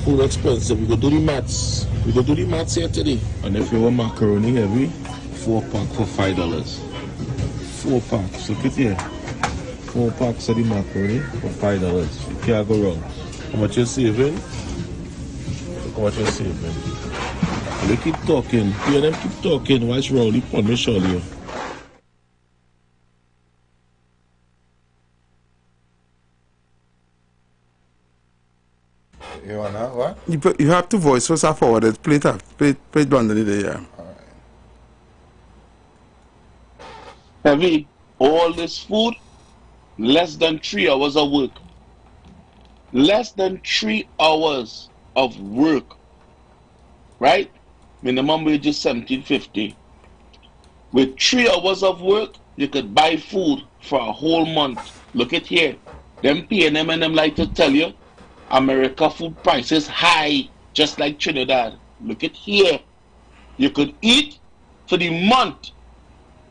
S19: Food expensive. We go do the maths. We go do the maths here today. And if you want macaroni heavy, 4 pack for $5. 4 packs. Look at here. 4 packs of the macaroni for $5. You can't go wrong. How much you're saving? Look how much you're saving. They keep talking. Hear them keep talking. Watch Rowley punish all you.
S1: You wanna what?
S9: You have to voice first and forward it. Play it up. Play it under there, yeah.
S19: Heavy, all this food, less than 3 hours of work. Less than 3 hours of work. Right? Minimum wage is $17.50. With 3 hours of work, you could buy food for a whole month. Look at here. Them PNM and them like to tell you, America food prices high, just like Trinidad. Look at here. You could eat for the month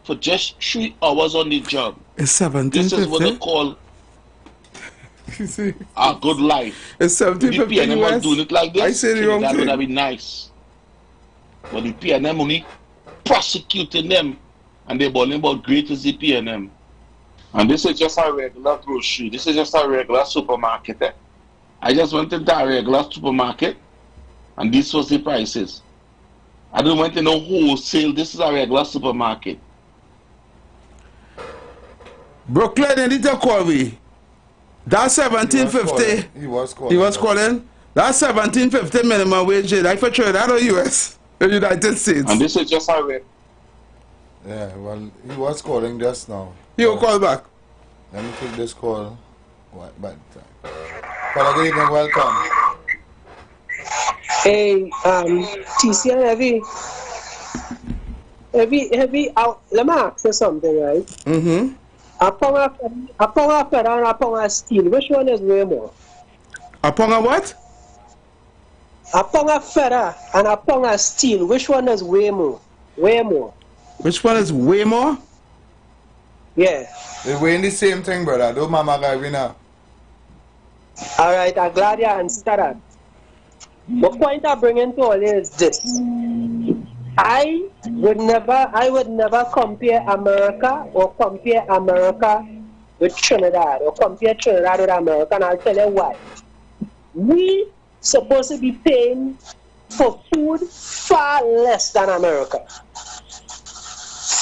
S19: for just 3 hours on the job.
S9: It's 17.
S19: This is what they call a good life.
S9: It's 17.
S19: The PNM was doing it like this.
S9: I say the wrong
S19: that
S9: thing.
S19: would have been nice. But the PNM only prosecuting them, and they're balling about great as the PNM. And this is just a regular grocery. This is just a regular supermarket. I just went into a regular supermarket, and this was the prices. I didn't went to no wholesale. This is a regular supermarket.
S9: Brooklyn, you need to call me. That's 1750.
S1: He was calling.
S9: He was calling. That's 1750 minimum wage. Like for Trinidad or US? The United States.
S3: And this is just how it.
S1: Yeah, well, he was calling just now.
S9: He will call back.
S1: Let me take this call. But caller, good evening, welcome.
S4: Hey, TC and heavy out. Let me ask you something, right?
S9: Mm-hmm.
S4: A pound of feather and a pound of steel. Which one is way more?
S9: A pound of what?
S4: A pound of feather and a pound of steel. Which one is way more? Way more.
S9: Which one is way more?
S4: Yeah.
S1: They're weighing the same thing, brother. Don't mama guy winner.
S4: Alright, I'm glad you answered that. The point I'm bringing to all is this. I would never compare America with Trinidad or compare Trinidad with America, and I'll tell you why. We supposed to be paying for food far less than America.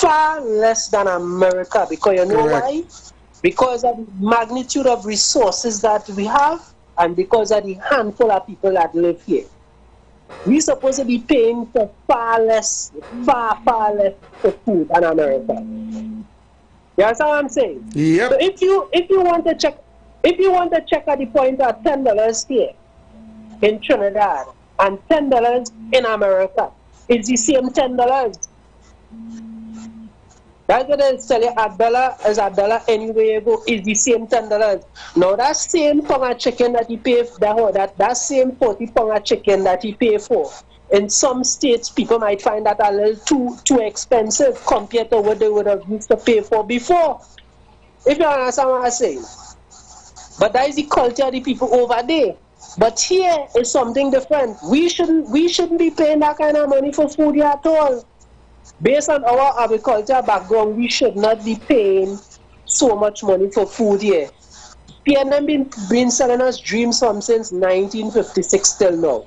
S4: Far less than America, because you know why? Because of the magnitude of resources that we have and because of the handful of people that live here. We're supposed to be paying for far less for food than America. You understand what I'm saying?
S9: Yep.
S4: So if you want to check at the point of $10 here in Trinidad and $10 in America, it's the same $10. That's what I tell you, $1 is $1 anywhere you go, is the same $10. Now that same pound of chicken that you pay for, that same 40 pound of chicken that you pay for, in some states people might find that a little too expensive compared to what they would have used to pay for before. If you understand what I'm saying. But that is the culture of the people over there. But here is something different. We shouldn't be paying that kind of money for food here at all. Based on our agriculture background, we should not be paying so much money for food here. PNM been selling us dreams from since 1956 till now.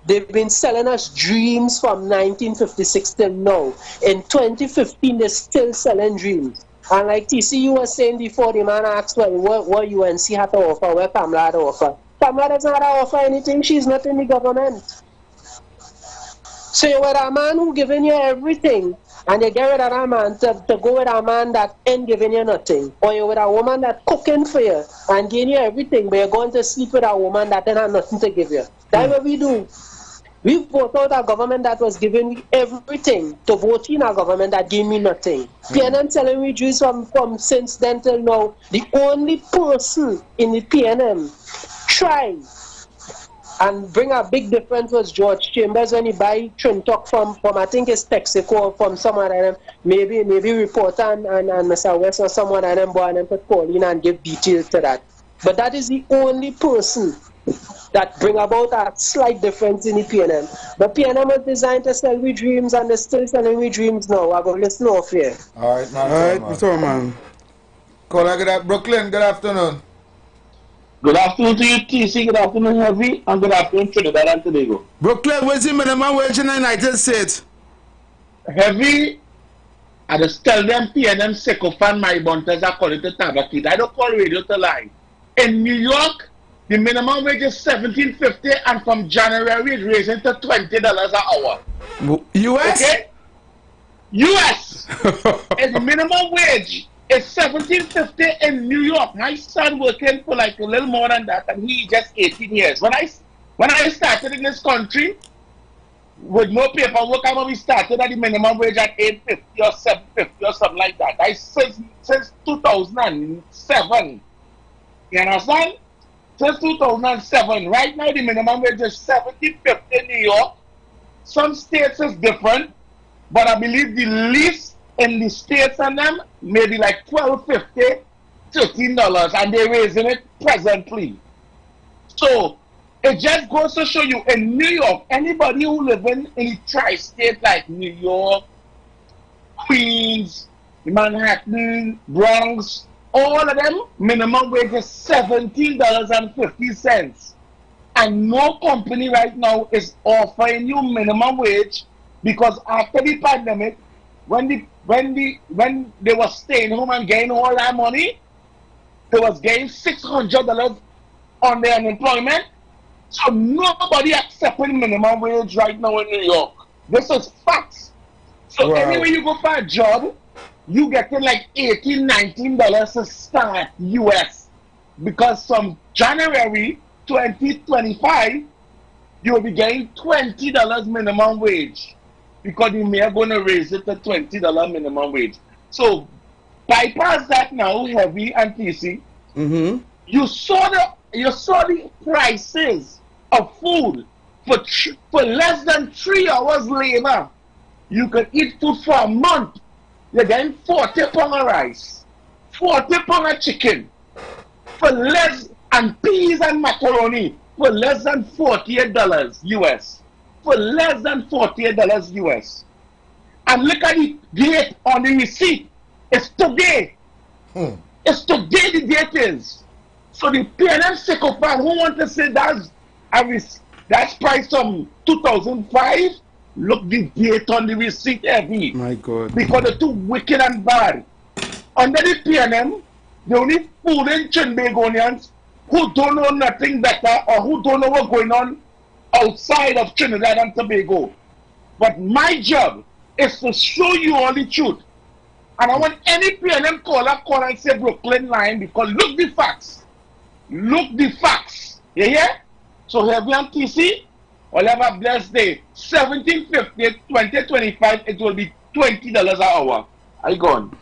S4: They've been selling us dreams from 1956 till now. In 2015, they're still selling dreams. And like TCU was saying before, the man asked what UNC had to offer, what Kamala had to offer. Kamala does not offer anything. She's not in the government. So you're with a man who giving you everything, and you get rid of that man to go with a man that ain't giving you nothing. Or you're with a woman that cooking for you and giving you everything, but you're going to sleep with a woman that ain't have nothing to give you. That's what we do. We vote out a government that was giving me everything to vote in a government that gave me nothing. PNM telling me Jews from since then till now, the only person in the PNM tried and bring a big difference was George Chambers when he buy Trintok from I think it's Texaco or from someone of them, maybe Reporter and Mr. West or someone of them boy and them put Pauline and give details to that. But that is the only person that bring about a slight difference in the PNM. But PNM was designed to sell we dreams and they're still selling we dreams now. I go listen off here.
S1: Alright, man.
S9: Alright, man.
S1: Caller, good afternoon. Brooklyn, good afternoon.
S19: Good afternoon to you, TC. Good afternoon, Heavy. And good afternoon, Trinidad and Tobago.
S9: Brooklyn, what's the minimum wage in the United States?
S19: Heavy, I just tell them PNM sycophant my bunters are calling to tabakid. I don't call radio to lie. In New York, the minimum wage is $17.50 and from January it's raising to $20 an hour.
S9: US?
S19: Okay? US is minimum wage. It's $17.50 in New York. My son working for like a little more than that, and he just 18 years. When I started in this country, with no paperwork, I when we started at the minimum wage at $8.50 or $7.50 or something like that. Since 2007. You understand? Since 2007. Right now, the minimum wage is $17.50 in New York. Some states is different, but I believe the least in the states and them maybe like $12.50, $13, and they're raising it presently. So it just goes to show you in New York, anybody who living in a tri-state like New York, Queens, Manhattan, Bronx, all of them minimum wage is $17.50. And no company right now is offering you minimum wage because after the pandemic, when they were staying home and getting all that money,
S20: they was getting $600 on their unemployment. So nobody accepting minimum wage right now in New York. This is facts. So anyway you go for a job, you getting like $18, $19 to start US. Because from January 2025, you'll be getting $20 minimum wage. Because the mayor going to raise it to $20 minimum wage. So bypass that now, Heavy and TC. You saw the prices of food for less than 3 hours labor. You can eat food for a month. You're getting 40 pounds of rice, 40 pounds of chicken, for less, and peas and macaroni for less than $48 US. For less than $48 US. And look at the date on the receipt. It's today. It's today the date is. So the PNM sycophant who want to say that's price from 2005, look the date on the receipt Heavy.
S9: My God.
S20: Because they're too wicked and bad. Under the PNM, the only fooling Trinbagonians who don't know nothing better or who don't know what's going on outside of Trinidad and Tobago. But my job is to show you all the truth. And I want any PNM caller call and say Brooklyn line, because look the facts. Look the facts. You hear? So Heavy and TC, well, have a blessed day. 1750, 2025, it will be $20 an hour. I gone.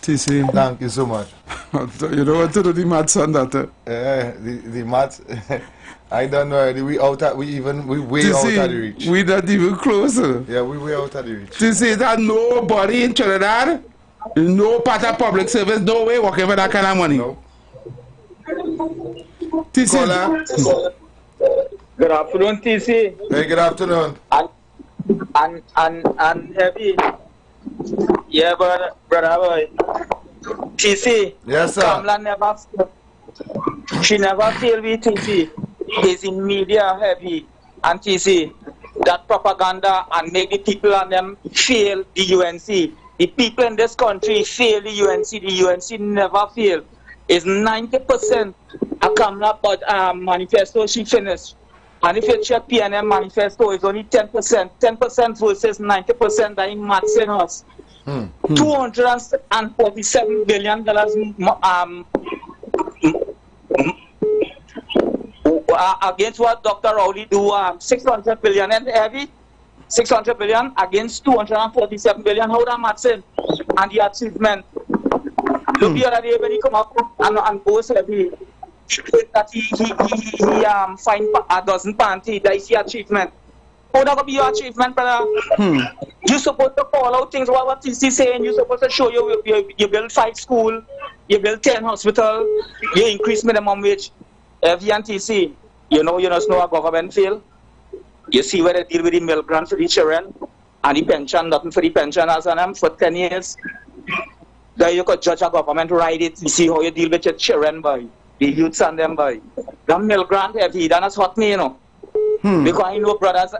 S9: TC.
S1: Thank you so much.
S9: You don't want to do the maths on that?
S1: The maths. I don't know. We way out of the reach.
S9: We not even closer.
S1: Yeah, we way out of the reach.
S9: To say that nobody in Trinidad, no part of public service, no way working for that kind of money.
S1: No.
S9: TC.
S21: Good afternoon, TC.
S1: Hey, good afternoon.
S21: And Heavy. Yeah, brother boy. TC.
S1: Yes, sir.
S21: Kamala never. She never failed with TC. Is in media Heavy and TC. That propaganda and make the people and them fail the UNC. The people in this country fail the UNC. The UNC never fail. It's 90% a Kamala but manifesto she finished. And if you check PNM manifesto, it's only 10%. 10% versus 90% that in maths in us. $247 billion against what Dr. Rowley do, 600 billion and Heavy, 600 billion against 247 billion. How that maths in? And the achievement. Look the other day when he come up and boast Heavy that he find a dozen panty. That is the achievement. How that be your achievement, brother? You're supposed to call out things what TC saying. You're supposed to show you build 5 schools, you build 10 hospitals, you increase minimum wage. Heavy and TC, you know a government fail. You see where they deal with the meal grant for the children and the pension, nothing for the pensioners and them for 10 years. Then you could judge a government ride it, you see how you deal with your children, boy. The youths and them, boy. The meal grant Heavy, that's hot me, you know. Because I know brothers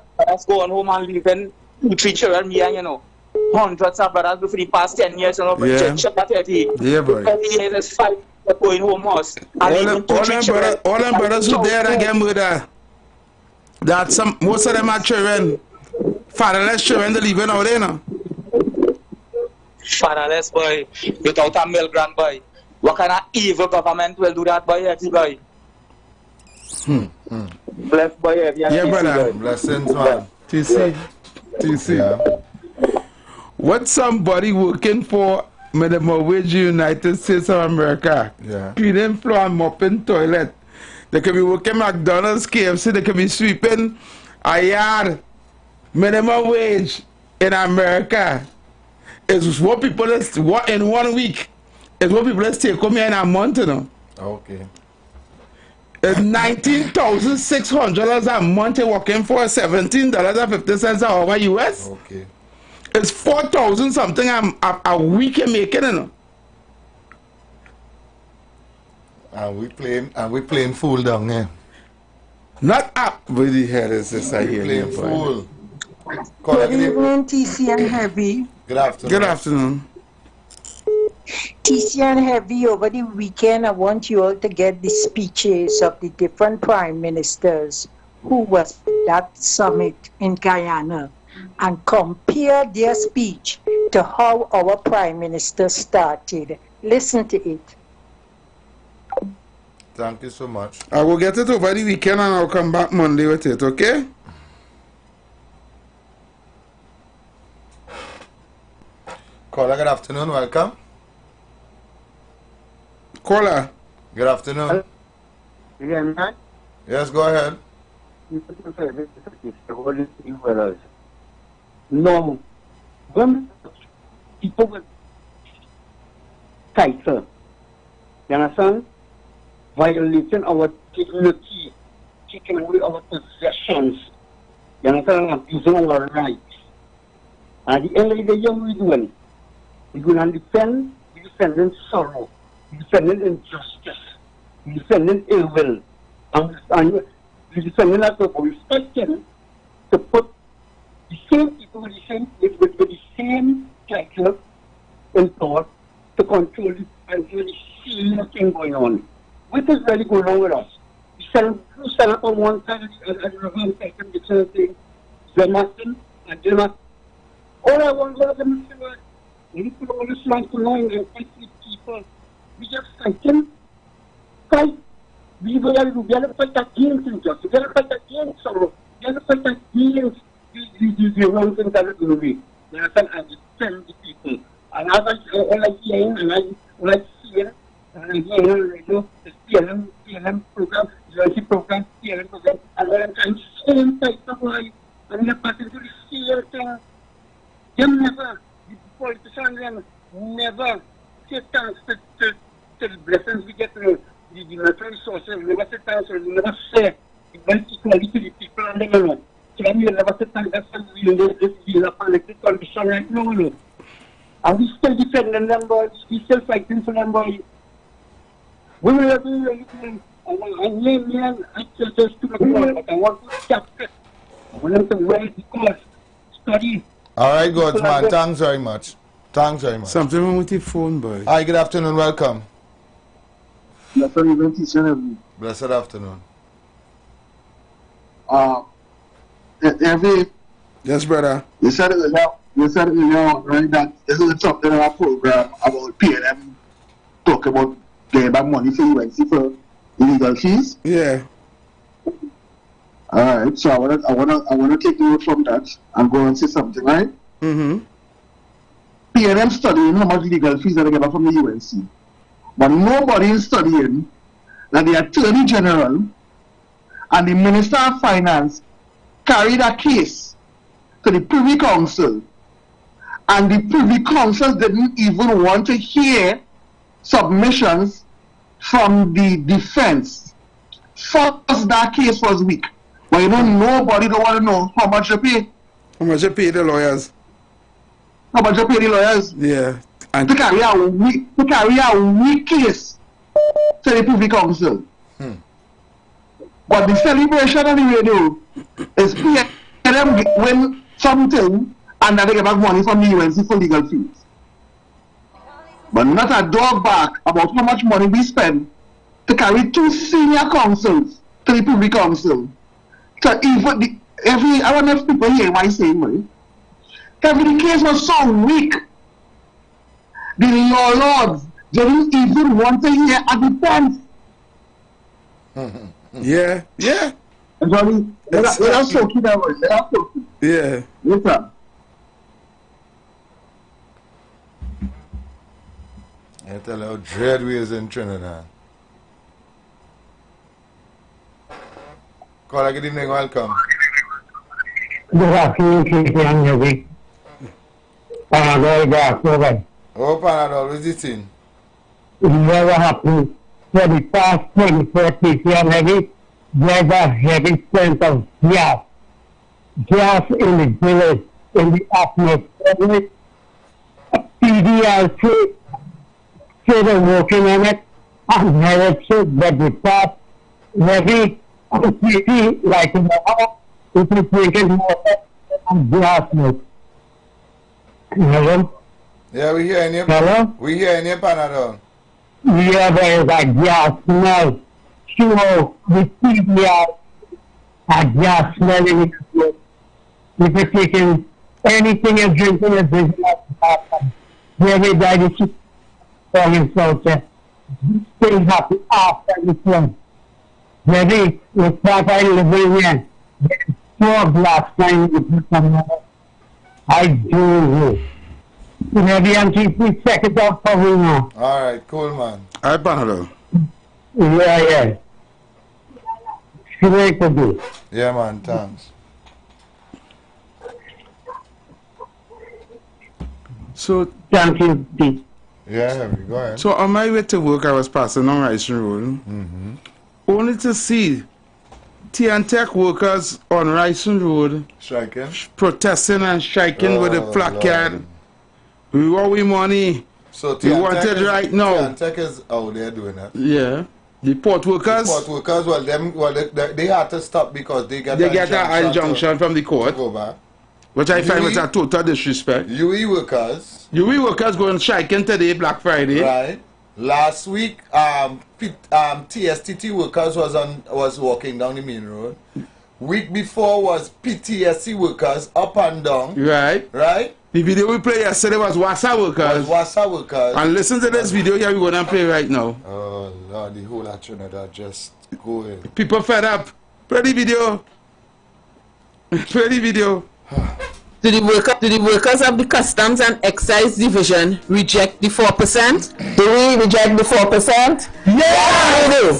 S21: going home and leaving 2-3 children here, you know. Hundreds of brothers for the past 10 years, you know, but check that Heavy.
S9: Yeah, boy.
S20: Every year is 5 going home house.
S9: All them brothers who there again with that most of them are children, fatherless children, they living out there now.
S21: Fatherless, boy, without a meal grant, boy. What kind of evil government will do that, boy, Heavy, boy? Bless, boy, Heavy.
S9: Yeah, brother.
S1: Blessings, man.
S9: TC. Yeah. What somebody working for minimum wage United States of America, cleaning floor and mopping toilet. They can be working McDonald's, KFC, they can be sweeping a yard. Minimum wage in America is what people is what in 1 week is what people is take home here in a month, you know.
S1: Okay.
S9: It's $19,600 a month you're working for, $17.50 an hour US.
S1: Okay.
S9: It's 4,000 something a week you're making, you know.
S1: And we playing fool down here.
S9: Not up with the head is this I hear.
S1: Playing fool.
S22: Good evening, TC and Heavy.
S1: Good afternoon.
S9: Good afternoon.
S2: TCN Heavy, over the weekend, I want you all to get the speeches of the different prime ministers who was at that summit in Guyana and compare their speech to how our prime minister started. Listen to it.
S1: Thank you so much.
S9: I will get it over the weekend and I'll come back Monday with it, okay?
S1: Caller, good afternoon. Welcome.
S9: Caller.
S1: Good afternoon. Yes, go ahead.
S22: No, when people with tighter, you understand? Violating our dignity, taking away our possessions, you understand? Abusing our rights. And at the end of the day, what we're doing? We're going to defend, we're defending sorrow, we're defending injustice, we're defending ill will, and we're defending that, but we're expecting to put the same people with the same with the same title in power to control it and do the same thing going on. What is really going on with us? We stand up on one side and the other side and the same thing. They're nothing and they're not. All I want to them to say, we put all this man to knowing and fight with people. We just fighting. Fight. We gotta fight against injustice. We gotta fight against sorrow. We gotta fight against the wrong things that are going to be. You understand? And defend the people. And as all I hear and all I see, and I hear on the radio, the PLM program, the UNC program, PLM program, and all I'm trying to same type of life. And they're passing through the same thing. Them never, the politicians them never say thanks to the blessings we get from the natural resources. We never say thanks, we never say equality to the people and them. So you never say thanks, that's why we this political condition right now. And we still defending them, boys. We still fighting for them, boys. We will do anything. And me and I just to the point, but I want to stop it. I want them to write the course, study.
S1: All right, good man. Thanks very much. Thanks very much.
S9: Something wrong with your phone, boy.
S1: Hi, good afternoon. Welcome.
S23: Good afternoon.
S1: Blessed afternoon.
S23: Every
S9: yes, brother.
S23: You said it now, right? That this is something in our program about PLM talk about getting back money for UNC for illegal fees.
S9: Yeah.
S23: All right. So I wanna take note from that and go and say something, right?
S9: Mm-hmm.
S23: PLM studying how much legal fees that they get back from the UNC, but nobody is studying that the Attorney General and the Minister of Finance carried a case to the Privy Council, and the Privy Council didn't even want to hear submissions from the defense. First, that case was weak. But you know, nobody don't want to know how much you pay.
S9: How much you pay the lawyers?
S23: How much you pay the lawyers?
S9: Yeah.
S23: And to carry a weak case to the Privy Council. But the celebration on the radio is PLM win something and then they get back money from the UNC for legal fees. But not a dog bark about how much money we spend to carry two senior counsels to the Privy Council. So even I don't know if people hear what I'm saying, right? The case was so weak. The lords didn't even want to hear a defense.
S9: Yeah.
S23: Sorry, that's so key that was.
S9: Yeah.
S23: Yes, sir.
S1: I tell you how dread we is in Trinidad. Caller, good evening, welcome.
S24: Good afternoon, Christian Yogi. Panadol gas, over.
S1: Oh, Panadol, what is it in?
S24: It never happened. For the past 24 Christian Heavy, there's a heavy sense of gas. Gas in the village, in the atmosphere. PDLC, say they're working on it, and never should, but the past heavy, completely, like in the house, it is drinking water and gas milk.
S1: Yeah, we hear in your
S24: Hello?
S1: We hear in your Panadol.
S24: Yeah, there is a gas smell. Sure, the CBI, a gas smell in it. If you're taking anything and drinking and drinking like that, everybody should for himself. Stay happy after this one. Maybe with that I live in there's 4 glass time I do. Maybe I'm keeping second up for me now.
S1: Alright, cool man.
S9: I Panadol.
S24: Yeah. Great to do.
S1: Yeah man, thanks.
S9: So
S24: thank you, Pete.
S1: Yeah, Henry, go ahead.
S9: So on my way to work, I was passing on Rising Road, only to see Tech workers on Rising Road
S1: striking,
S9: protesting and striking with a placard. We want we money.
S1: So
S9: we want it right now.
S1: Tech is out there doing that.
S9: Yeah. The port workers.
S1: The port workers, they had to stop because they get
S9: an injunction from the court.
S1: Go back.
S9: Which I find was a total disrespect.
S1: UE workers
S9: going striking today, Black Friday.
S1: Right. Last week, TSTT workers was walking down the main road. Week before was PTSC workers up and down.
S9: Right.
S1: Right.
S9: The video we played yesterday was WASA workers. And listen to this video here we're gonna play right now.
S1: Oh Lord, the whole of Trinidad just going.
S9: People fed up. Play the video. Play the video.
S5: Do the workers of the Customs and Excise Division reject the 4%? Do we reject the 4%? Yes! We do.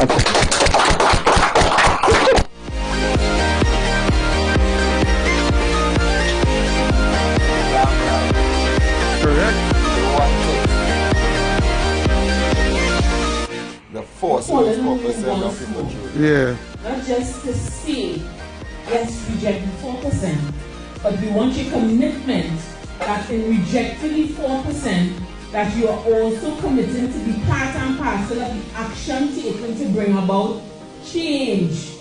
S5: Okay.
S1: The force is 4% of people.
S9: Yeah.
S16: Not just to say, yes, reject the 4%, but we want your commitment that in rejecting the 4%, that you are also committing to be part and parcel of the action taken to bring about change.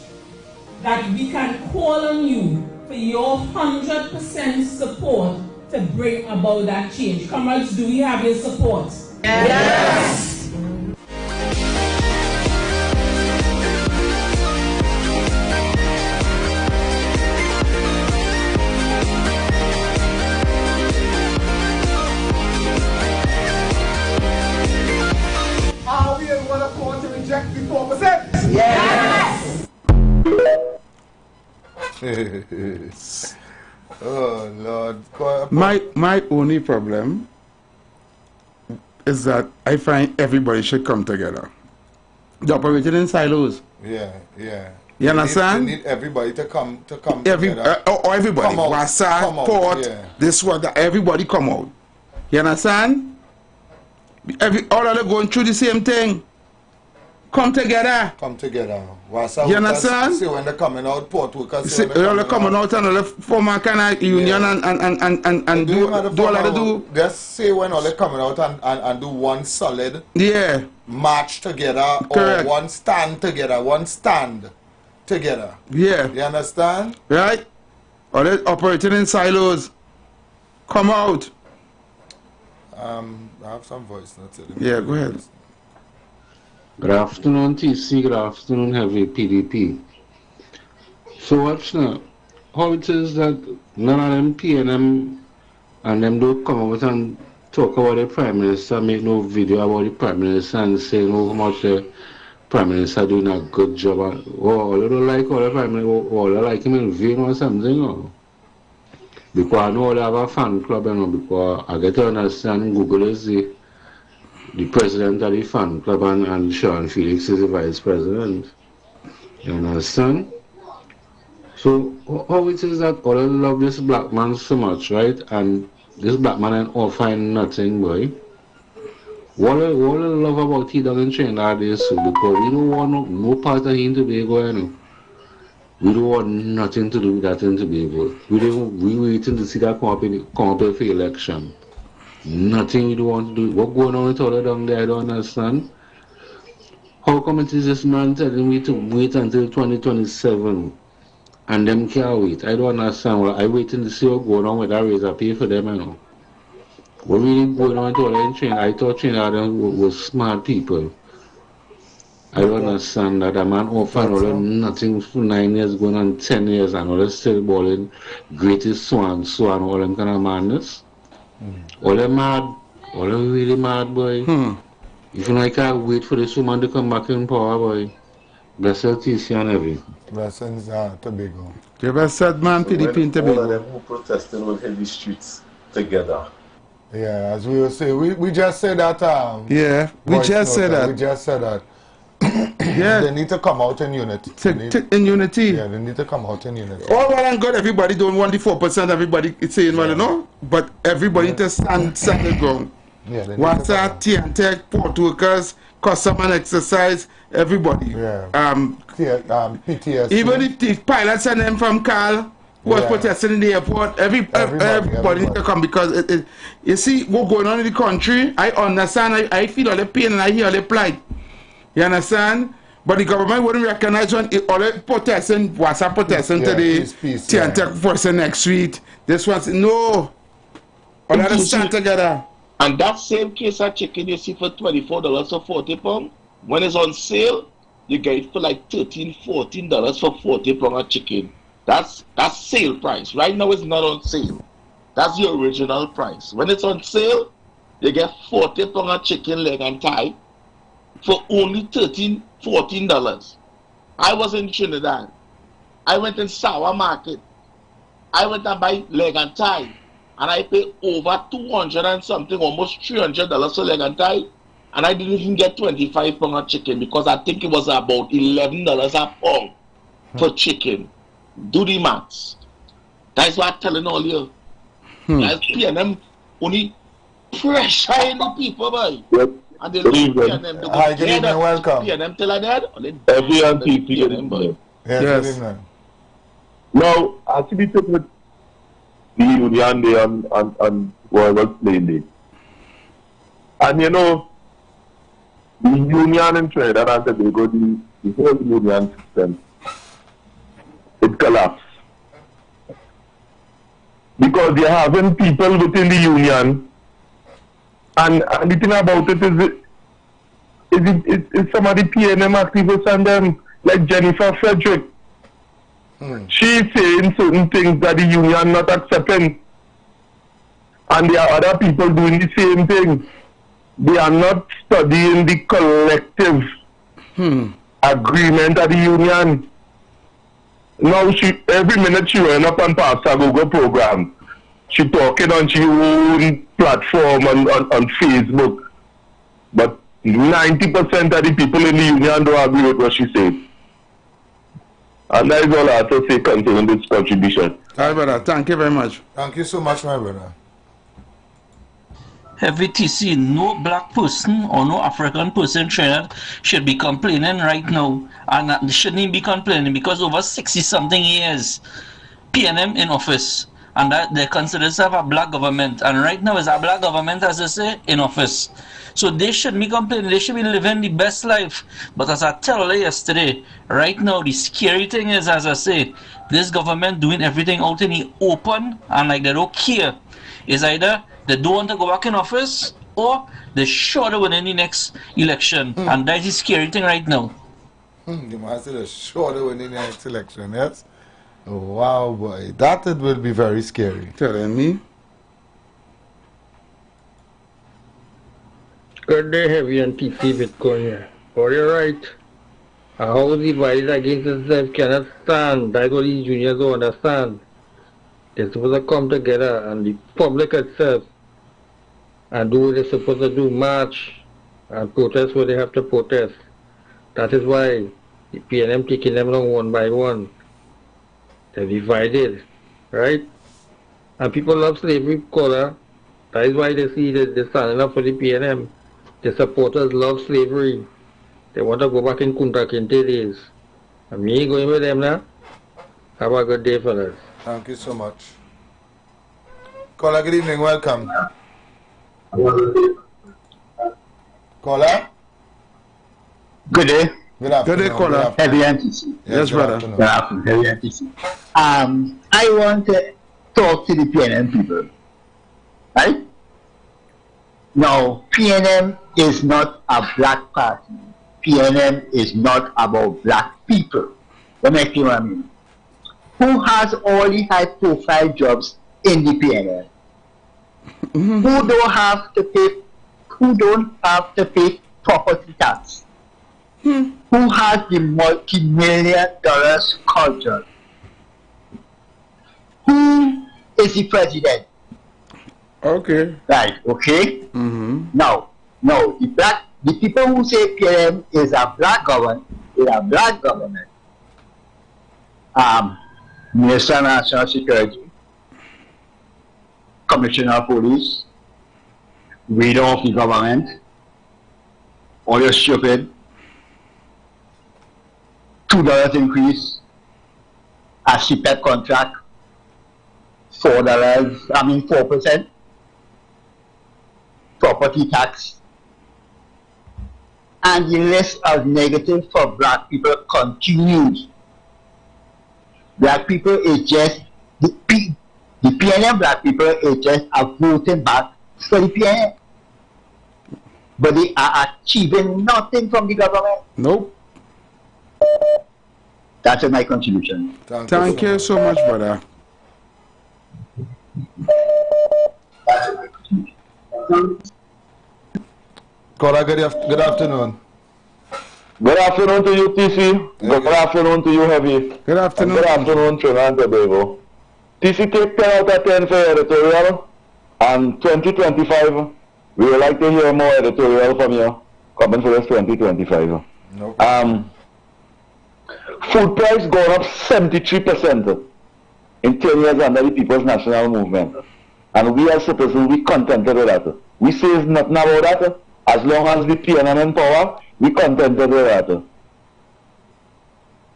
S16: That we can call on you for your 100% support to bring about that change. Comrades, do we have your support?
S5: Yes!
S1: Are we in one accord to reject the 4%?
S5: Yes!
S1: Oh Lord.
S9: My only problem is that I find everybody should come together. They're operating in silos.
S1: Yeah.
S9: You understand?
S1: They need everybody to come together.
S9: Everybody. Wasa, Port, this one, that everybody come out. You understand? All of them going through the same thing. Come together.
S1: Wasa
S9: you understand?
S1: See when they're coming out, port workers.
S9: See when they're coming out and all form a kind of union and do all they do.
S1: Just say when all they're coming out and do one solid march together.
S9: Correct.
S1: Or one stand together.
S9: Yeah.
S1: You understand?
S9: Right? Or they're operating in silos. Come out.
S1: I have some voice notes.
S9: Yeah, go ahead.
S6: Good afternoon, TC. Good afternoon, Heavy PDP. So watch now. How it is that none of them PNM and them don't come out and talk about the Prime Minister, make no video about the Prime Minister and say how much the Prime Minister doing a good job. All they don't like all the Prime Minister, all they like him in vain or something. Or? Because I know they have a fan club, you know, because I get to understand Google is the president of the fan club and Sean Felix is the vice president. You understand? So how it is that all love this black man so much, right? And this black man ain't all find nothing, boy. What I love about he down in Trinidad is so because we don't want no part of him to be going, you know. We don't want nothing to do with that in Tobago. We waiting to see that come up for election. Nothing we don't want to do. What going on with all of them there, I don't understand. How come it is this man telling me to wait until 2027 and them can't wait? I don't understand. Well, I waiting to see what going on with that raise I pay for them, you know. What really going on to in Trinidad? I thought Trinidad was smart people. I don't understand that a man offered all nothing for 9 years, going on 10 years, and all still balling greatest swan, all them kind of madness. All them mad, all them really mad, boy. If you know, I can't wait for this woman to come back in power, boy. Bless her, TC and everything.
S1: Blessings, Tobago.
S9: You ever said, man, PDP in Tobago?
S7: All of them who protesting will hit the streets together.
S1: Yeah, as we were saying, we just said that.
S9: Yeah, we just said that.
S1: We just said that.
S9: Yeah.
S1: They need to come out in unity.
S9: In unity?
S1: Yeah, they need to come out in unity.
S9: All well and good, everybody don't want the 4%, everybody is saying, well, you know, but everybody need to stand the ground.
S1: Yeah,
S9: what's that? TNTech, port workers, custom and exercise, everybody.
S1: Yeah. PTSD.
S9: Even if the pilots and them from Cal was protesting in the airport, everybody need to come, because you see what's going on in the country. I understand, I feel all the pain and I hear all the plight. You understand? But the government wouldn't recognize when all the protesting, what's up protesting today, TNTech person next week. This one's no. All of them stand together.
S20: And that same case of chicken you see for $24 or £40, when it's on sale, you get it for like $13, $14 for 40 pounds of chicken. That's sale price. Right now it's not on sale. That's the original price. When it's on sale, you get 40 pounds of chicken leg and thigh for only $13, $14. I was in Trinidad. I went in Sour Market. I went and buy leg and thigh, and I paid over $200 and something, almost $300 for leg and thigh, and I didn't even get 25 pounds of chicken, because I think it was about $11 a pound for chicken. Do the maths. That's what I'm telling all you. That's PNM only pressuring the people, boy.
S7: Yep.
S20: And they leave PNM to go
S1: Hi, good evening, welcome.
S20: PNM till I dead.
S7: Every PNM, boy.
S1: Yes. Good evening.
S7: Now, I see the thing with the union there and what I was playing there. And you know, the union in Trinidad and Tobago, the whole union system, it collapsed. Because you're having people within the union, and the thing about it is some of the PNM activists and them, like Jennifer Frederick, she's saying certain things that the union not accepting, and there are other people doing the same thing. They are not studying the collective agreement of the union. Now every minute she went up on Pastor Google program, she talking on her own platform on Facebook, but 90% of the people in the union don't agree with what she said. And that is all I have to say concerning this contribution.
S9: All right, brother. Thank you very much.
S1: Thank you so much, my brother.
S8: Every TC, no black person or no African person in Trinidad should be complaining right now. And they shouldn't even be complaining, because over 60-something years, PNM in office, and that they consider themselves a black government. And right now is a black government, as they say, in office. So they shouldn't be complaining. They should be living the best life. But as I told you yesterday, right now the scary thing is, as I say, this government doing everything out in the open, and like they don't care. It's either they don't want to go back in office, or they're sure to win in the next election. And that's the scary thing right now.
S1: You must say they're sure to win in the next election, yes? Oh, wow, boy. That it will be very scary.
S9: Telling me?
S10: Good day, Heavy and TC Bitcoin here. Oh, you're right. A house divided against itself cannot stand. That's what these juniors don't understand. They're supposed to come together, and the public itself, and do what they're supposed to do, march and protest where they have to protest. That is why the PNM taking them down one by one. They're divided, right? And people love slavery color. That is why they see that they're standing up for the PNM. The supporters love slavery. They want to go back in Kunta Kinte days. And me going with them now. Have a good day, fellas.
S1: Thank you so much. Caller, good evening, welcome. Caller?
S12: Good day.
S1: Good afternoon.
S9: Good day, caller.
S12: Heavy NTC.
S9: Yes, brother.
S12: Good afternoon, Heavy NTC. I want to talk to the PNM people, right? Now, PNM is not a black party. PNM is not about black people. Let me explain what I mean. Who has all the high-profile jobs in the PNM? Who don't have to pay property tax? Who has the multi-million dollars culture? Who is the president?
S9: Okay.
S12: Right, okay? Now, the people who say PNM is a black government, Minister of National Security, Commissioner of Police, leader of the government, all you're stupid, $2 increase, a CPEC contract, $4%, property tax, and the list of negatives for black people continues. Black people is just, the PNM black people is just a voting back for the PNM. But they are achieving nothing from the government.
S9: Nope.
S12: That's my contribution.
S9: Thank you so much, brother.
S1: Cora, good afternoon.
S7: Good afternoon to you, TC. Good afternoon to you, Heavy.
S9: Good afternoon.
S7: Good afternoon, Trinidad and Tobago. TC, take 10 out of 10 for editorial. And 2025, we would like to hear more editorial from you coming for this 2025. Food price gone up 73% in 10 years under the People's National Movement. And we as citizens, we contented with that. We say it's nothing about that. As long as the PNM in power, we contented with that.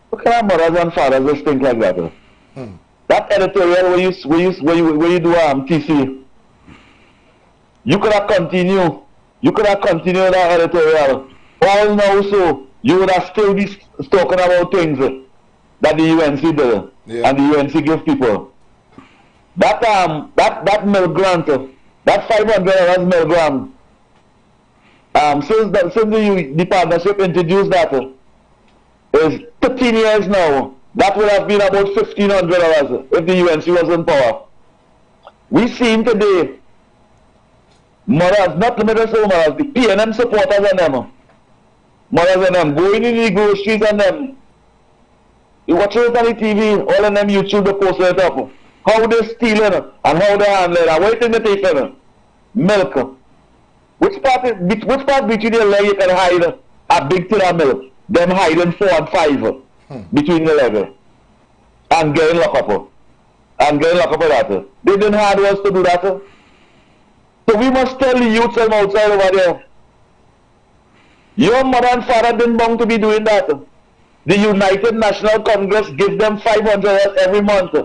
S7: What kind of mothers and fathers just think like that? That editorial where you do TC, you could have continued. You could have continued that editorial. All now, so you would have still be talking about things that the UNC did and the UNC give people. That milk grant, that $500 milk grant. Since the partnership introduced that, is 13 years now. That would have been about $1,500 if the UNC was in power. We seen today, mothers, not limited to mothers, the PNM supporters and them, mothers and them, going in the groceries and them. You watch it on the TV, all of them YouTube, they post it up. How they stealing and how they handling and what thing they taking? Milk. Which part between your leg you can hide a big tin of milk? Them hiding 4 and 5 between the leg and getting locked up. And getting locked up for that. They didn't hard us to do that. So we must tell the youths from outside over there. Your mother and father didn't want to be doing that. The United National Congress gives them $500 every month.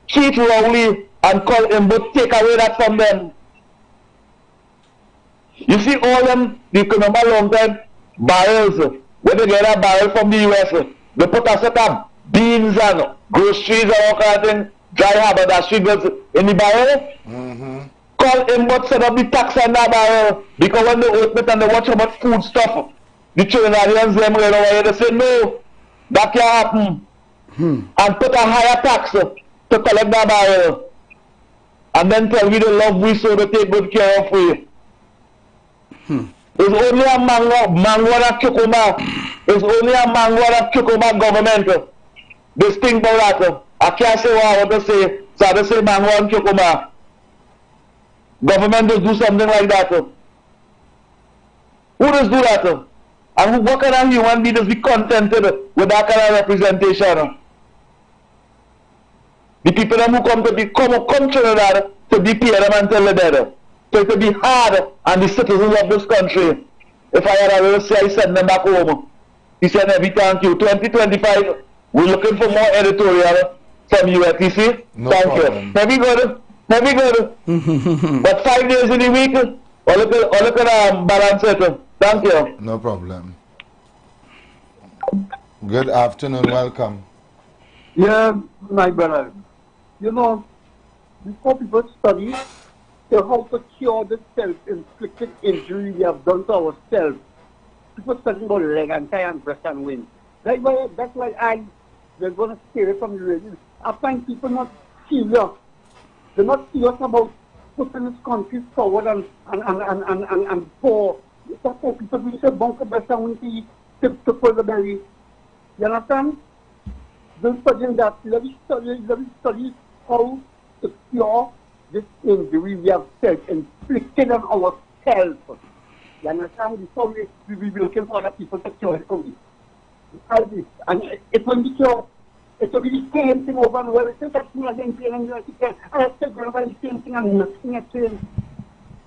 S7: Cheat Rowley and call him, but take away that from them. You see all them, the economic long time barrels, when they get a barrel from the US, they put a set of beans and groceries and all kind of thing, dry haberdashery goods in the barrel. Call him, but set up the tax on that barrel, because when they open it and they watch how much food stuff, the Trinidadians them right over here, they say no, that can't happen. And put a higher tax to collect that barrel. And then tell me they love we so they take good care of we. It's only a mango and cucumber. It's only a mango and cucumber government. This thing about that. I can't say what I want to say. So I just say mango and cucumber. Government does do something like that. Who does do that? And what kind of human being does be contented with that kind of representation? The people who come to Trinidad to be PNM and tell the better. So it will be hard on the citizens of this country. If I had a little say, I send them back home. He said, every thank you. 2025, we're looking for more editorial from you, TC.
S1: No
S7: thank
S1: problem.
S7: you. Very good. Very good. But 5 days in a week, or look at balance it. Thank you.
S1: No problem. Good afternoon. Welcome.
S22: Yeah, my brother. You know, before people study, So how to cure the self-inflicted injury we have done to ourselves. People talking about leg and thigh and breast and wing. That's why they're going to stay away from the radio. I find people not serious. They're not serious about putting this country forward and poor. That's why people really say bunker breast and wing to pull the belly. You understand? Don't study that. Let me study how to cure this injury we have self-inflicted on ourselves. You understand? Before we be looking for other people to cure it for me. And it will be cured. It will be the same thing over and over. It's just that you are getting pain and you are saying, I still going over the same thing and nothing has changed.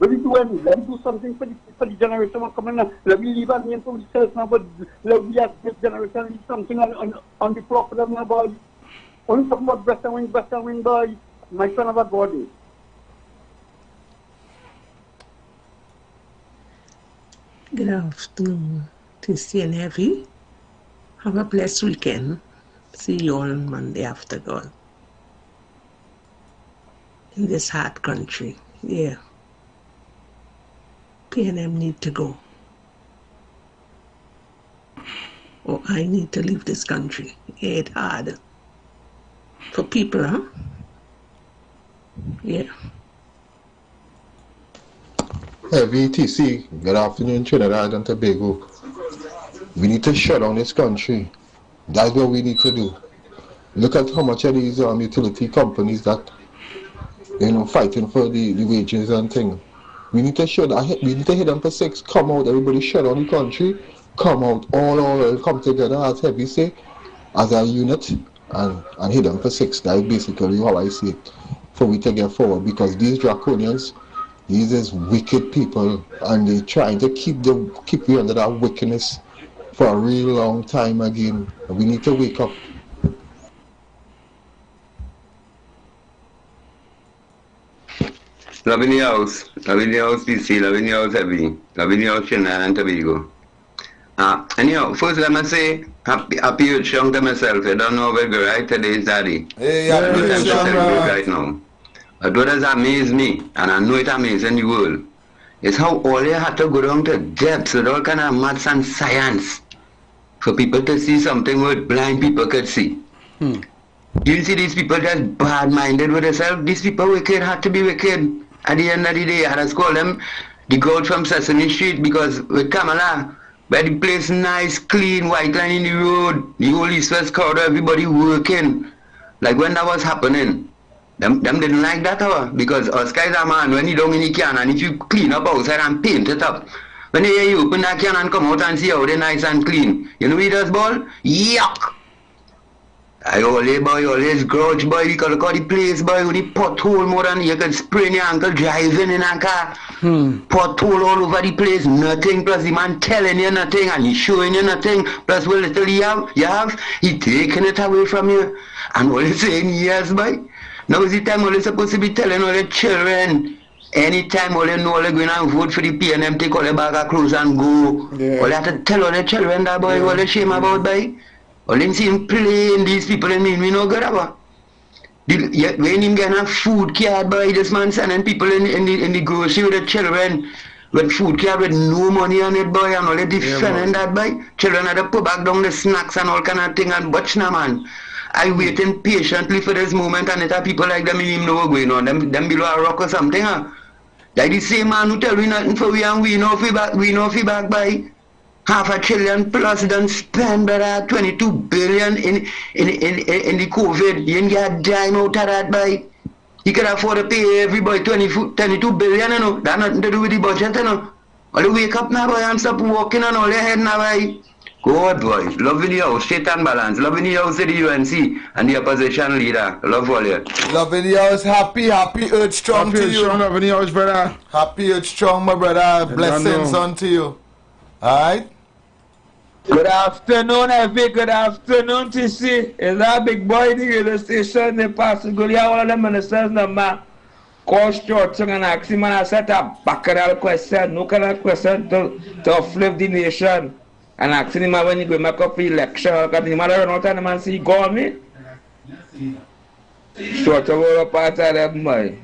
S22: Let me do something for the generation who coming now. Let me leave a name for myself now, but let me ask this generation leave something on the floor for them now, boy. Only talking about breast and wing, boy. My son of a God.
S11: Good afternoon, Tisty and Heavy. Have a blessed weekend. See you all on Monday after God. In this hard country, yeah. PNM need to go. Or I need to leave this country. Yeah, it's hard. For people, huh? Yeah.
S6: Heavy TC, good afternoon, Trinidad and Tobago. We need to shut down this country. That's what we need to do. Look at how much of these utility companies that, fighting for the wages and things. We need to shut down. We need to hit them for 6. Come out, everybody shut down the country. Come out, all come together as Heavy say, as a unit, and hit them for 6. That is basically how I see it. For we to get forward, because these draconians, these is wicked people, and they're trying to keep you under that wickedness for a real long time again. We need to wake up.
S13: Love in the house, PC, love in the house, Heavy, love in the house, Trinidad and Tobago. Anyhow, first let me say, happy youth strong to myself. I don't know where we're right today is daddy.
S1: Hey, happy youth strong,
S13: right now. But what has amazed me, and I know it amazes the world, is how all they had to go down to depths with all kind of maths and science for people to see something what blind people could see. You see these people just bad-minded with themselves. These people wicked had to be wicked. At the end of the day, I just call them the goat from Sesame Street, because with Kamala, where the place nice, clean, white line in the road, the whole East-West corridor, everybody working. Like when that was happening, them didn't like that hour, because us guys are man, when you don't in the can, and if you clean up outside and paint it up, when you open that can and come out and see how they're nice and clean, you know what he does, ball? Yuck! I always grudge, boy, because look at the place, boy, with the pothole more than you can sprain your ankle driving in a car. Pothole all over the place, nothing, plus the man telling you nothing and he showing you nothing, plus what little you have, he taking it away from you. And all he's saying, yes, boy. Now is the time all supposed to be telling all the children, anytime all they know all they going and vote for the PNM, take all the bag of clothes and go. Yeah. All they have to tell all the children that, boy, all they shame about, boy. All them see him playing these people and me no good about. When him get a food card, boy, this man sending people in the grocery with the children with food card with no money on it, boy, and all they defending that, boy. Children had to put back down the snacks and all kind of thing and watch now, man. I waiting patiently for this moment, and it are people like them even know what's going on. Them below a rock or something, huh? That the same man who tell we nothing for we and we know feedback by. $500 billion plus done spend, brother, 22 billion in the COVID. You ain't get a dime out of that, boy. You can afford to pay everybody 22 billion, you know. That nothing to do with the budget, you know. All you wake up now, boy, and stop walking on all your head now, boy. Good, boy. Love in the house, straight and balance. Love in the house of the UNC and the opposition leader. Love all you.
S1: Love in the house, happy Earth strong to you.
S9: Love in the house, brother.
S1: Happy Earth strong, my brother. Blessings unto you. Alright?
S3: Good afternoon, Effie. Good afternoon, TC. Is that big boy in the radio station? They pass the goalie. All of the ministers, man. Call short and ask him, and I set a bacchanal question. No kind of question to flip the nation. And asking him when he go make up the election. Because the man run out and the man see, go on me. Short of all part of them, boy.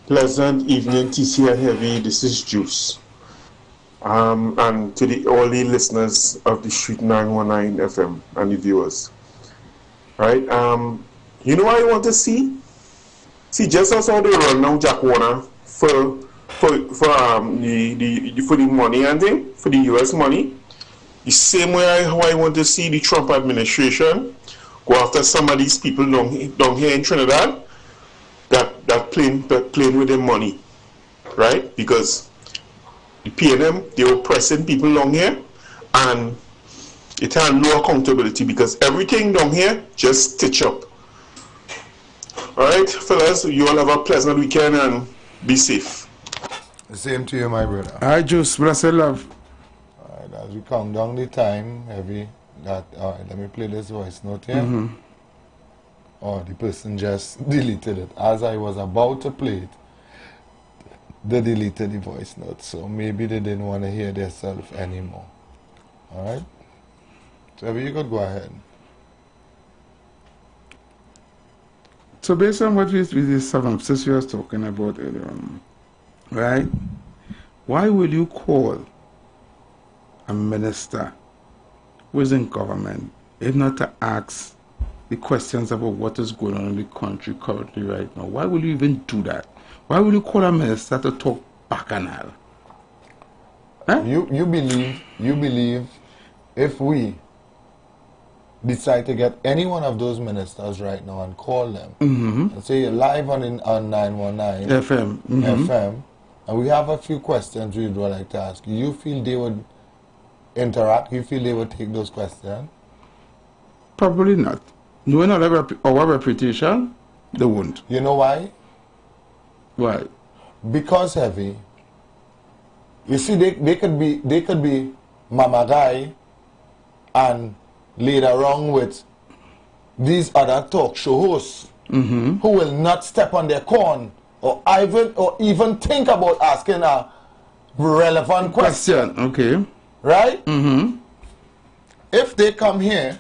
S19: Pleasant evening, TC and Heavy. This is Juice. And to all the listeners of the Street 919 FM and the viewers. Right? You know what I want to see? See, just as how they run now Jack Warner for the money and thing, for the US money, the same way how I want to see the Trump administration go after some of these people down here in Trinidad that playing with their money, right? Because the PNM, they were pressing people down here, and it had no accountability because everything down here just stitch up. All right, fellas, you all have a pleasant weekend and be safe.
S1: The same to you, my brother.
S9: All right, Juice, bless your love.
S1: All right, as we count down the time, Heavy, all right, let me play this voice note here. Oh, the person just deleted it. As I was about to play it, they deleted the voice note. So maybe they didn't want to hear themselves anymore. All right? So you could go ahead.
S9: So based on what we synopsis we were talking about earlier on, right? Why will you call a minister who is in government if not to ask the questions about what is going on in the country currently right now? Why will you even do that? Why will you call a minister to talk bacchanal? Huh?
S1: You believe if we decide to get any one of those ministers right now and call them and say you're live on 919 FM, and we have a few questions we would like to ask you feel they would interact? You feel they would take those questions?
S9: Probably not. Knowing our reputation, they won't.
S1: You know why?
S9: Why?
S1: Because Heavy. You see, they could be Mama Guy and laid around with these other talk show hosts who will not step on their corn or even think about asking a relevant question.
S9: Okay.
S1: Right? If they come here,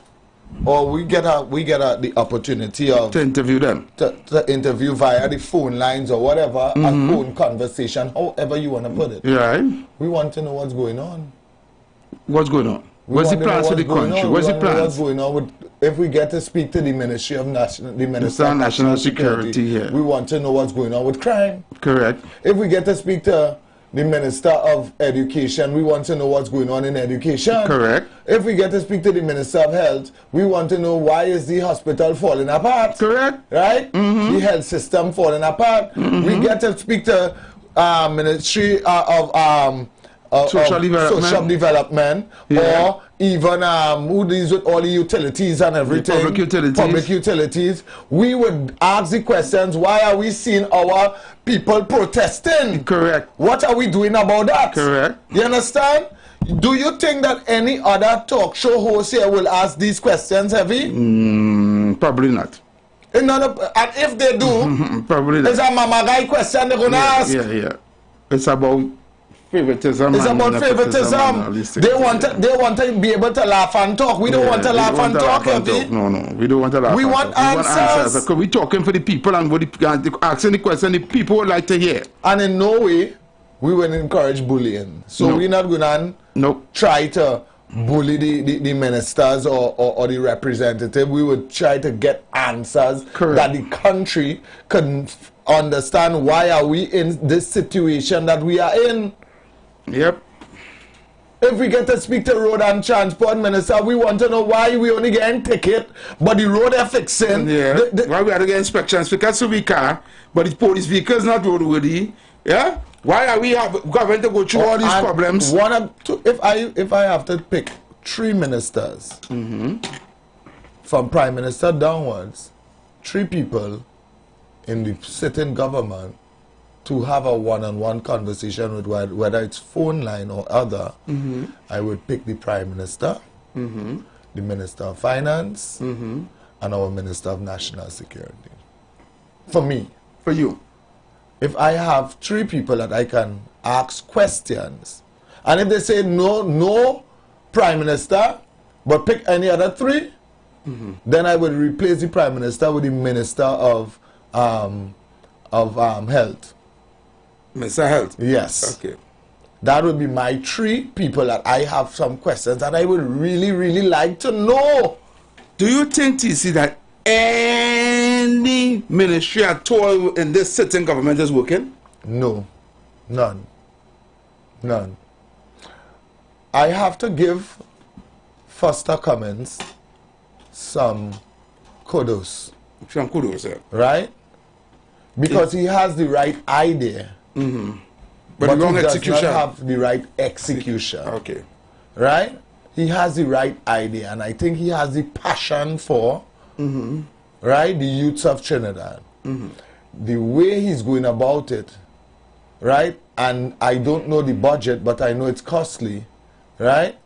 S1: or we get the opportunity of
S9: to interview them,
S1: to interview via the phone lines or whatever, a phone conversation, however you want to put it.
S9: Right.
S1: We want to know what's going on.
S9: What's going on? What's the plans for the country? What's the plans?
S1: What's going on with, if we get to speak to the Ministry of Minister of National Security,
S9: here.
S1: We want to know what's going on with crime.
S9: Correct.
S1: If we get to speak to the Minister of Education, we want to know what's going on in education.
S9: Correct.
S1: If we get to speak to the Minister of Health, we want to know why is the hospital falling apart.
S9: Correct.
S1: Right? The health system falling apart. We get to speak to Ministry of
S9: Social
S1: Development, or even who deals with all the utilities and everything. Public utilities. We would ask the questions, why are we seeing our people protesting?
S9: Correct.
S1: What are we doing about that?
S9: Correct.
S1: You understand? Do you think that any other talk show host here will ask these questions, Heavy?
S9: Probably not.
S1: And if they do,
S9: probably not.
S1: It's a Mama Guy question they're going to ask.
S9: Yeah. It's about favoritism.
S1: It's about favoritism. They want to be able to laugh and talk. We don't want to laugh and talk, Heavy.
S9: No, we don't want to laugh.
S1: We want answers.
S9: Because we're talking for the people and asking the question the people would like to hear.
S1: And in no way we will encourage bullying. So we're not going to try to bully the ministers or the representative. We would try to get answers that the country can understand why are we in this situation that we are in.
S9: Yep.
S1: If we get to speak to Road and Transport Minister, we want to know why we only getting ticket, but the road are fixing.
S9: Yeah. Why we have to get inspections because we car, but the police vehicle is not roadworthy. Yeah. Why are we having to go through all these problems?
S1: If I have to pick 3 ministers from Prime Minister downwards, 3 people in the sitting government to have a one-on-one conversation with whether it's phone line or other, I would pick the Prime Minister, the Minister of Finance, and our Minister of National Security. For me.
S9: For you.
S1: If I have 3 people that I can ask questions, and if they say no Prime Minister, but pick any other 3, then I would replace the Prime Minister with the Minister of Health.
S9: Minister of Health.
S1: Yes.
S9: Okay.
S1: That would be my 3 people that I have some questions that I would really, really like to know.
S9: Do you think, TC, that any ministry at all in this sitting government is working?
S1: No. None. None. I have to give Foster Cummins some kudos.
S9: Some kudos, yeah.
S1: Right? Because he has the right idea.
S9: Mm-hmm.
S1: But
S9: the wrong
S1: he does
S9: execution.
S1: not have the right execution.
S9: Okay.
S1: Right? He has the right idea, and I think he has the passion for, right, the youths of Trinidad. The way he's going about it, right? And I don't know the budget, but I know it's costly, right?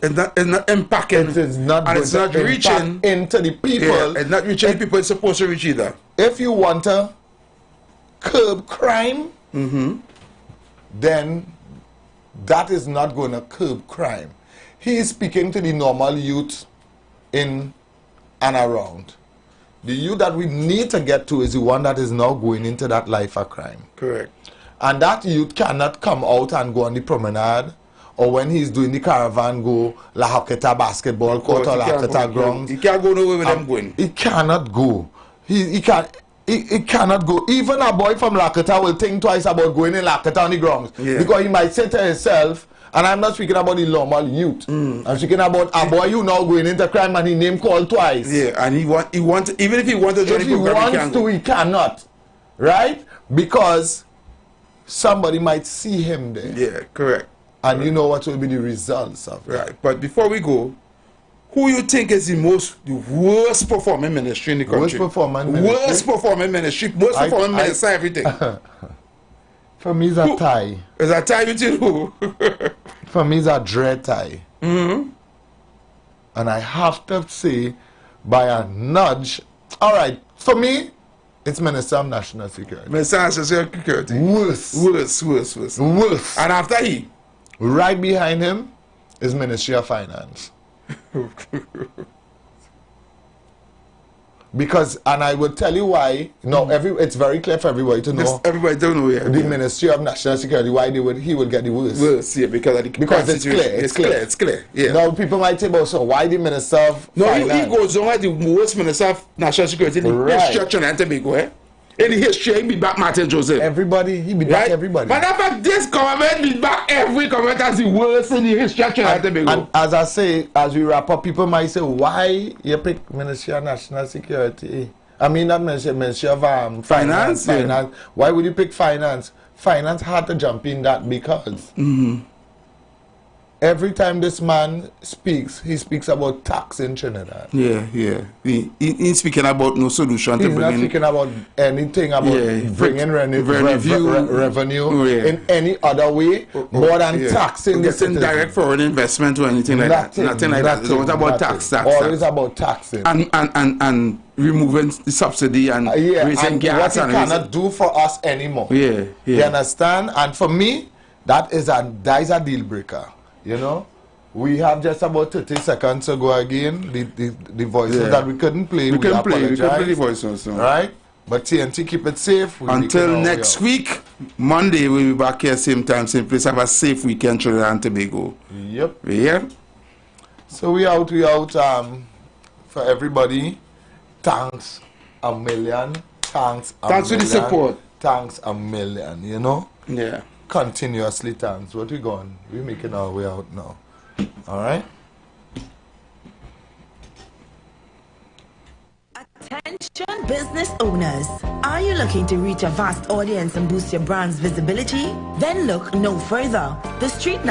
S9: It's not impacting.
S1: It is not,
S9: and it's not reaching
S1: into the people.
S9: Yeah, it's not reaching the people it's supposed to reach either.
S1: If you want to curb crime, then that is not going to curb crime. He is speaking to the normal youth in and around. The youth that we need to get to is the one that is now going into that life of crime.
S9: Correct.
S1: And that youth cannot come out and go on the promenade, or when he's doing the caravan, go La Haketa basketball court or La Haketa grounds.
S9: He can't go nowhere with them going.
S1: He cannot go. He cannot go. Even a boy from Lakota will think twice about going in Lakota on the grounds. Yeah. Because he might say to himself, and I'm not speaking about the normal youth. I'm speaking about a boy who now going into crime and he name called twice.
S9: Yeah, and he want even if he wants to join the program,
S1: he cannot. Right? Because somebody might see him there.
S9: Yeah, correct.
S1: And you know what will be the results of that.
S9: Right. But before we go, who you think is the worst performing ministry in the country?
S1: Worst performing ministry?
S9: Worst performing ministry. Worst performing minister, everything.
S1: For me, it's a tie.
S9: It's a tie between who?
S1: For me, it's a dread tie. And I have to say, by a nudge, all right, for me, it's Minister of National Security.
S9: Minister of National Security.
S1: Worse.
S9: And after he?
S1: Right behind him is Ministry of Finance. Because, and I will tell you why. No, it's very clear for everybody to know.
S9: Everybody don't know. Yeah,
S1: the Ministry of National Security, why he would get the worst.
S9: Worse, yeah, because
S1: it's clear.
S9: It's clear. Yeah.
S1: Now people might say, "Well, so why the Minister of Finance?"
S9: He goes on as the worst Minister of National Security in the history of Trinidad and Tobago. Eh? In the history, he beat back Martin Joseph.
S1: He beat back everybody.
S9: But after this government beat back every government as the worst in the history of Trinidad and Tobago.
S1: And as I say, as we wrap up, people might say, "Why you pick Ministry of National Security?" I mean, not Ministry of Finance.
S9: Yeah.
S1: Why would you pick Finance? Finance had to jump in that because every time this man speaks, he speaks about tax in Trinidad.
S9: Yeah. He's speaking about no solution to bring in.
S1: He's not speaking about anything about bringing revenue in any other way more than taxing the citizens.
S9: Direct foreign investment or anything like that. Nothing like that. It's always about tax.
S1: Always about taxing.
S9: And removing the subsidy and raising gas.
S1: What he cannot do for us anymore.
S9: Yeah.
S1: You understand? And for me, that is a deal breaker. You know, we have just about 30 seconds to go again. The voices that we couldn't play, we couldn't play the
S9: voices. So.
S1: Right? But TNT, keep it safe.
S9: Until next week, Monday, we'll be back here same time, same place. Have a safe weekend, Trinidad and Tobago.
S1: Yep.
S9: Yeah.
S1: So we out. For everybody. Thanks a million. Thanks
S9: for the support.
S1: Thanks a million, you know?
S9: Yeah.
S1: Continuously thanks. What we going? We're making our way out now. Alright?
S14: Attention business owners. Are you looking to reach a vast audience and boost your brand's visibility? Then look no further. The Street